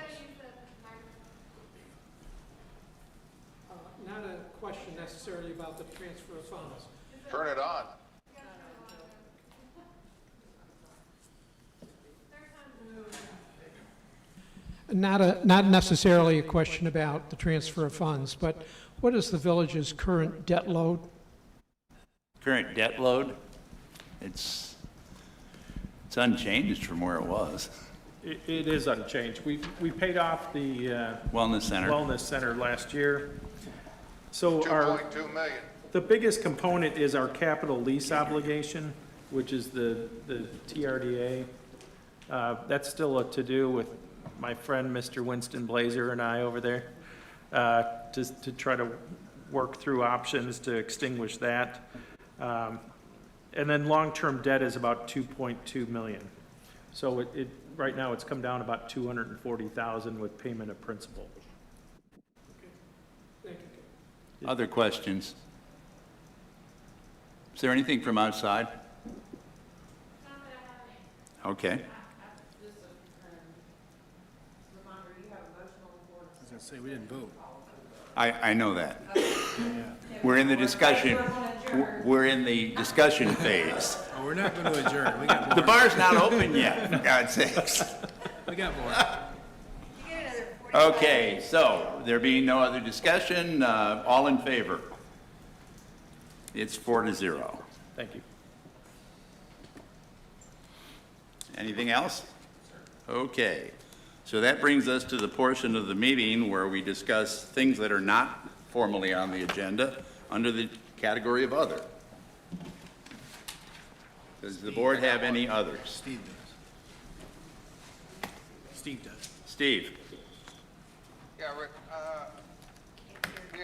Not a question necessarily about the transfer of funds. Turn it on. Not necessarily a question about the transfer of funds, but what is the village's current debt load? current debt load, it's unchanged from where it was. It is unchanged. We paid off the Wellness Center. Wellness Center last year. So $2.2 million. the biggest component is our capital lease obligation, which is the TRDA. That's still a to-do with my friend, Mr. Winston Blazer, and I over there, to try to work through options to extinguish that. And then long-term debt is about 2.2 million. So right now, it's come down about 240,000 with payment of principal. Other questions? Is there anything from outside? Okay. I was going to say, we didn't vote. I know that. We're in the discussion, we're in the discussion phase. Oh, we're not going to adjourn. We got The more. bar's not open yet, for God's sakes. We got more. Okay, so there being no other discussion, all in favor? It's 4-0. Thank you. Anything else? Okay, so that brings us to the portion of the meeting where we discuss things that are not formally on the agenda under the category of other. Does the board have any others? Steve does. Steve does. Steve? Yeah, Rick,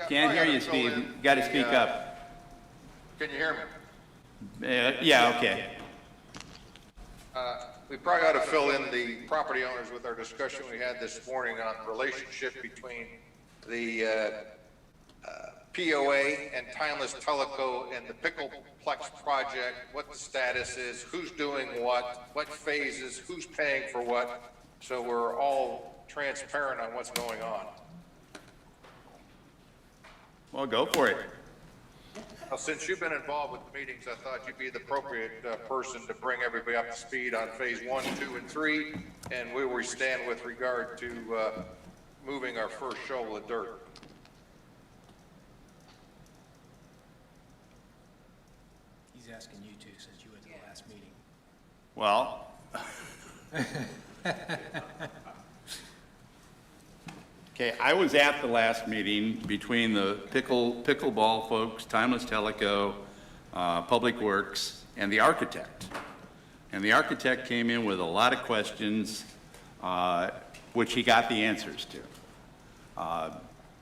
Can't hear you, Steve. You got to speak up. Can you hear me? Yeah, okay. We probably ought to fill in the property owners with our discussion we had this morning on the relationship between the POA and Timeless Teleco and the Pickleplex project, what the status is, who's doing what phases, who's paying for what, so we're all transparent on what's going on. Well, go for it. Well, since you've been involved with the meetings, I thought you'd be the appropriate person to bring everybody up to speed on phase 1, 2, and 3, and where we stand with regard to moving our first shovel of dirt. He's asking you to, since you were at the last meeting. Well, okay, I was at the last meeting between the pickleball folks, Timeless Teleco, Public Works, and the architect. And the architect came in with a lot of questions, which he got the answers to.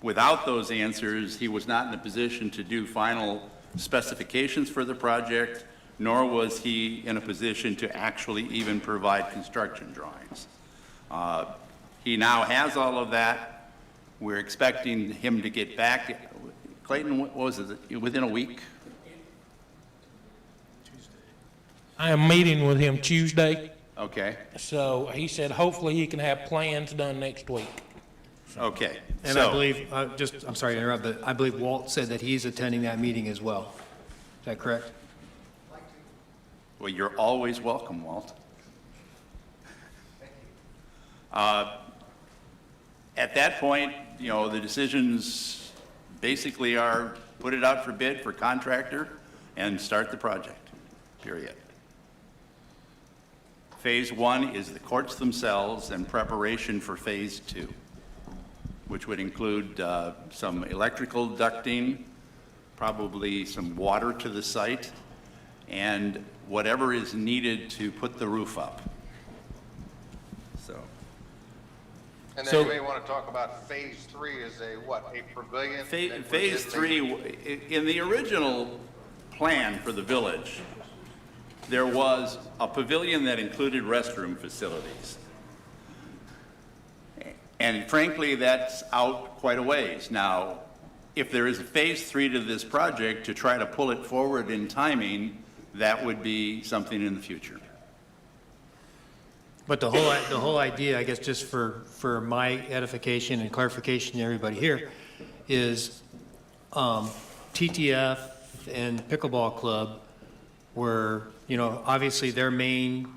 Without those answers, he was not in a position to do final specifications for the project, nor was he in a position to actually even provide construction drawings. He now has all of that. We're expecting him to get back. Clayton, what was it, within a week? I am meeting with him Tuesday, Okay, so he said hopefully he can have plans done next week. okay. And I So, believe, I'm sorry to interrupt, but I believe Walt said that he's attending that meeting as well. Is that correct? well, you're always welcome, Walt. At that point, you know, the decisions basically are put it out for bid for contractor and start the project, period. Phase 1 is the courts themselves and preparation for Phase 2, which would include some electrical ducting, probably some water to the site, and whatever is needed to put the roof up. So, And So- then you may want to talk about phase 3 is a pavilion? Phase 3, in the original plan for the village, there was a pavilion that included restroom facilities. And frankly, that's out quite a ways. Now, if there is a phase 3 to this project, to try to pull it forward in timing, that would be something in the future. But the whole idea, I guess, just for my edification and clarification to everybody here, is TTF and Pickleball Club were, you know, obviously their main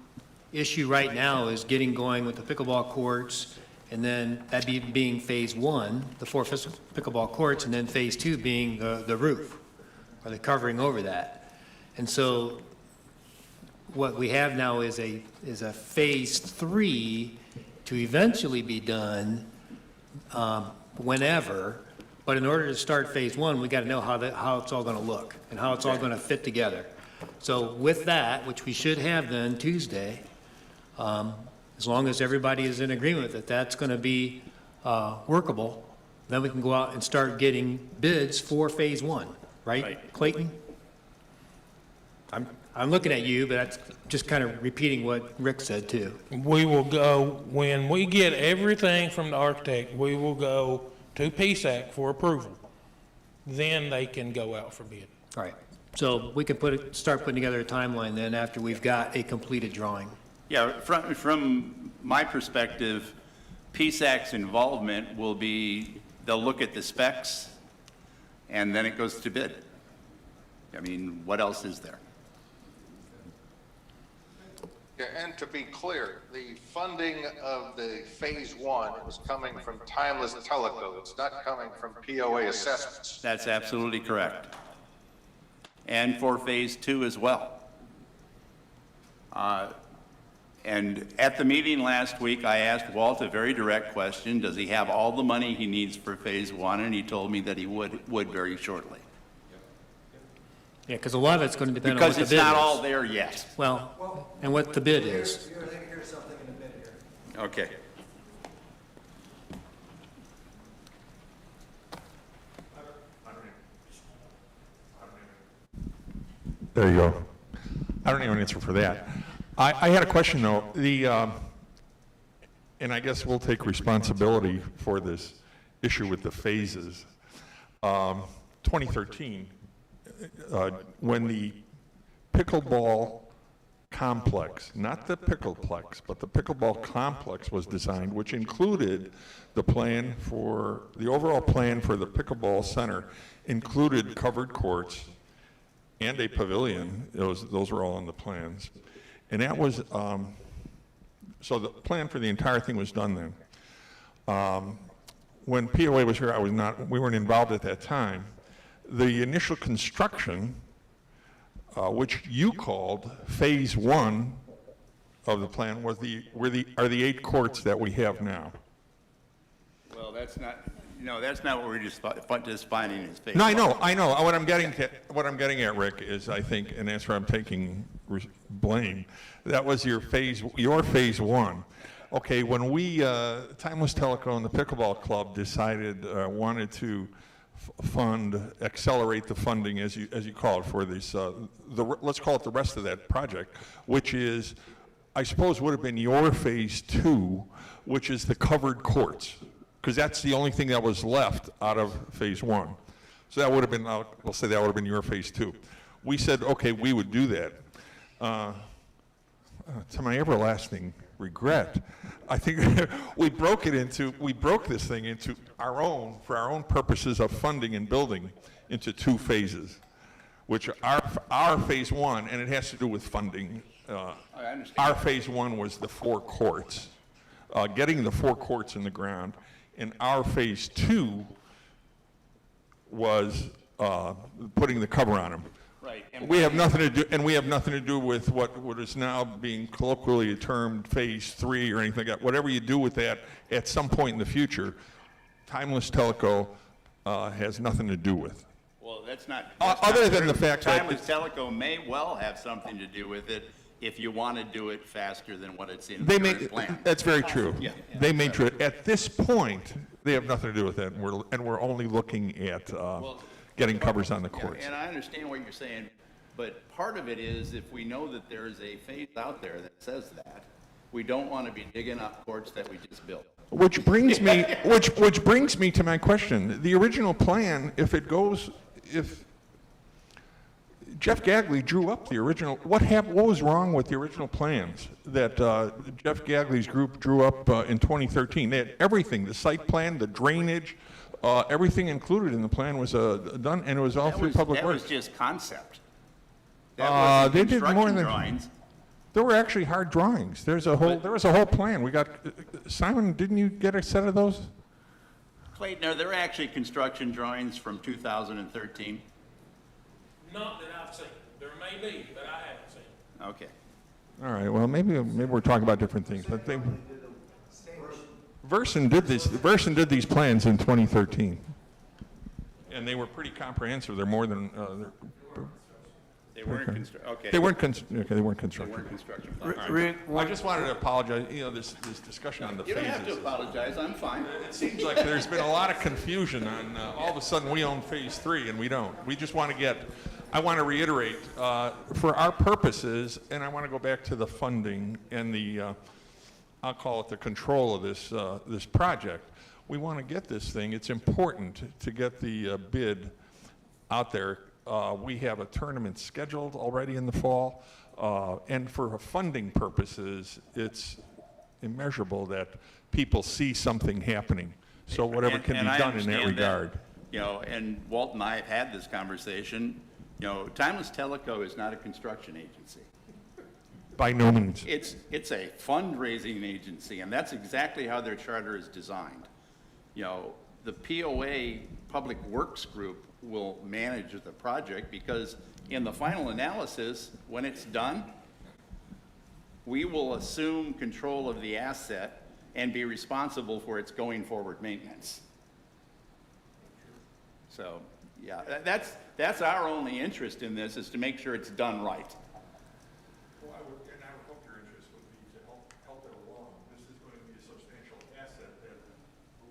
issue right now is getting going with the pickleball courts, and then that being phase 1, the 4 pickleball courts, and then phase 2 being the roof, or the covering over that. And so what we have now is a phase 3 to eventually be done whenever, but in order to start phase 1, we got to know how it's all going to look and how it's all going to fit together. So with that, which we should have then Tuesday, as long as everybody is in agreement that that's going to be workable, then we can go out and start getting bids for phase 1, right, Clayton? I'm looking at you, but that's just kind of repeating what Rick said too. We will go, when we get everything from the architect, we will go to PSAC for approval. Then they can go out for bid. All right. So we can start putting together a timeline then after we've got a completed drawing. Yeah, from my perspective, PSAC's involvement will be, they'll look at the specs, and then it goes to bid. I mean, what else is there? Yeah, and to be clear, the funding of the phase 1 is coming from timeless Teleco. It's not coming from POA assessments. That's absolutely correct. And for phase 2 as well. And at the meeting last week, I asked Walt a very direct question: does he have all the money he needs for phase 1? And he told me that he would very shortly. Yeah, because a lot of it's going to depend on what Because the it's bid is. not all there yet. Well, and what the bid is. Here's something in a bit here. Okay. There you go. I don't have an answer for that. I had a question, though. And I guess we'll take responsibility for this issue with the phases. 2013, when the pickleball complex, not the pickleplex, but the pickleball complex was designed, which included the plan for, the overall plan for the pickleball center included covered courts and a pavilion. Those were all in the plans. And that was, so the plan for the entire thing was done then. When POA was here, we weren't involved at that time. The initial construction, which you called phase 1 of the plan, are the 8 courts that we have now. Well, that's not what we're just finding as phase 1. No, I know. What I'm getting at, Rick, is I think, and that's where I'm taking blame. That was your phase 1. Okay, when we, Timeless Teleco and the Pickleball Club decided, wanted to accelerate the funding, as you call it, for this, let's call it the rest of that project, which is, I suppose would have been your phase 2, which is the covered courts, because that's the only thing that was left out of phase 1. So that would have been, we'll say that would have been your phase 2. We said, okay, we would do that. To my everlasting regret, I think we broke this thing into for our own purposes of funding and building, into 2 phases, which are our phase 1, and it has to do with funding. I understand. Our phase 1 was the 4 courts, getting the 4 courts in the ground, and our phase 2 was putting the cover on them. Right. We have nothing to do with what is now being colloquially termed phase 3 or anything like that. Whatever you do with that at some point in the future, Timeless Teleco has nothing to do with. Well, that's not other than true. the fact that Timeless Teleco may well have something to do with it if you want to do it faster than what it's in the current plan. That's very true. Yeah. They may try. At this point, they have nothing to do with that, and we're only looking at getting covers on the courts. And I understand what you're saying, but part of it is if we know that there's a phase out there that says that, we don't want to be digging up courts that we just built. Which brings me, which brings me to my question. The original plan, if Jeff Gagley drew up the original, what was wrong with the original plans that Jeff Gagley's group drew up in 2013? They had everything, the site plan, the drainage, everything included in the plan was done, and it was all through Public Works. That was just concept. That wasn't They did more construction than drawings. There were actually hard drawings. There was a whole plan. We got Simon. Didn't you get a set of those? Clayton, there were actually construction drawings from 2013. Not that I've seen. There may be, but I haven't seen. Okay. All right. Well, maybe we're talking about different things. But Verson did these plans in 2013, and they were pretty comprehensive. They're more than. They weren't okay. They weren't construction. They weren't construction. All right. I just wanted to apologize. This discussion on the You phases. don't have to apologize. I'm fine. It seems like there's been a lot of confusion on all of a sudden we own phase 3 and we don't. We just want to I want to reiterate, for our purposes, and I want to go back to the funding and I'll call it the control of this project. We want to get this thing. It's important to get the bid out there. We have a tournament scheduled already in the fall, and for funding purposes, it's immeasurable that people see something happening. So whatever can be done in that regard. And Walt and I have had this conversation. Timeless Teleco is not a construction agency. By no means. It's a fundraising agency, and that's exactly how their charter is designed. The POA Public Works Group will manage the project because in the final analysis, when it's done, we will assume control of the asset and be responsible for its going forward maintenance. So, yeah, that's our only interest in this, is to make sure it's done right. Well, I would hope your interest would be to help it along. This is going to be a substantial asset that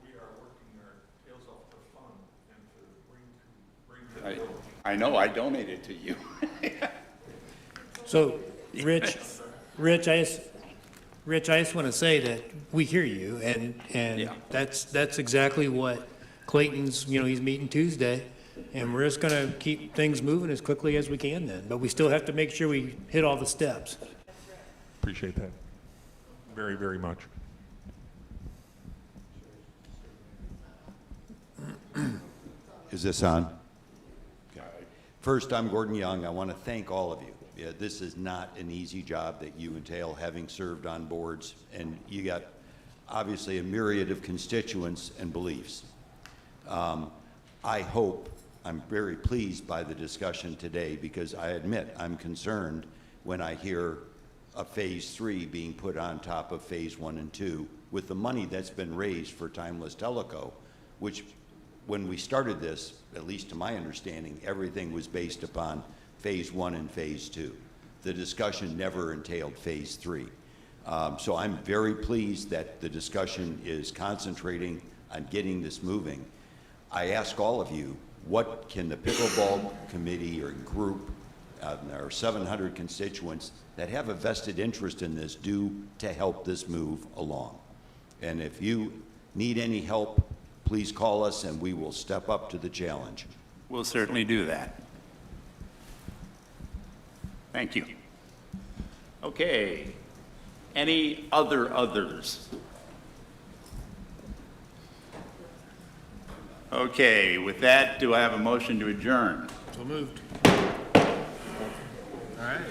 we are working our tails off to fund and to bring to the village. I know, I donated to you. So, Rich, I just want to say that we hear you, and Yeah. that's exactly what Clayton's, he's meeting Tuesday, and we're just going to keep things moving as quickly as we can then, but we still have to make sure we hit all the steps. Appreciate that very, very much. Is this on? First, I'm Gordon Young. I want to thank all of you. Yeah, this is not an easy job that you entail, having served on boards, and you got obviously a myriad of constituents and beliefs. I hope, I'm very pleased by the discussion today, because I admit I'm concerned when I hear a phase 3 being put on top of phase 1 and 2 with the money that's been raised for Timeless Teleco, which when we started this, at least to my understanding, everything was based upon phase 1 and phase 2. The discussion never entailed phase 3. So I'm very pleased that the discussion is concentrating on getting this moving. I ask all of you, what can the pickleball committee or group, our 700 constituents that have a vested interest in this do to help this move along? And if you need any help, please call us and we will step up to the challenge. We'll certainly do that. Thank you. Okay. Any others? Okay, with that, do I have a motion to adjourn? So moved. All right.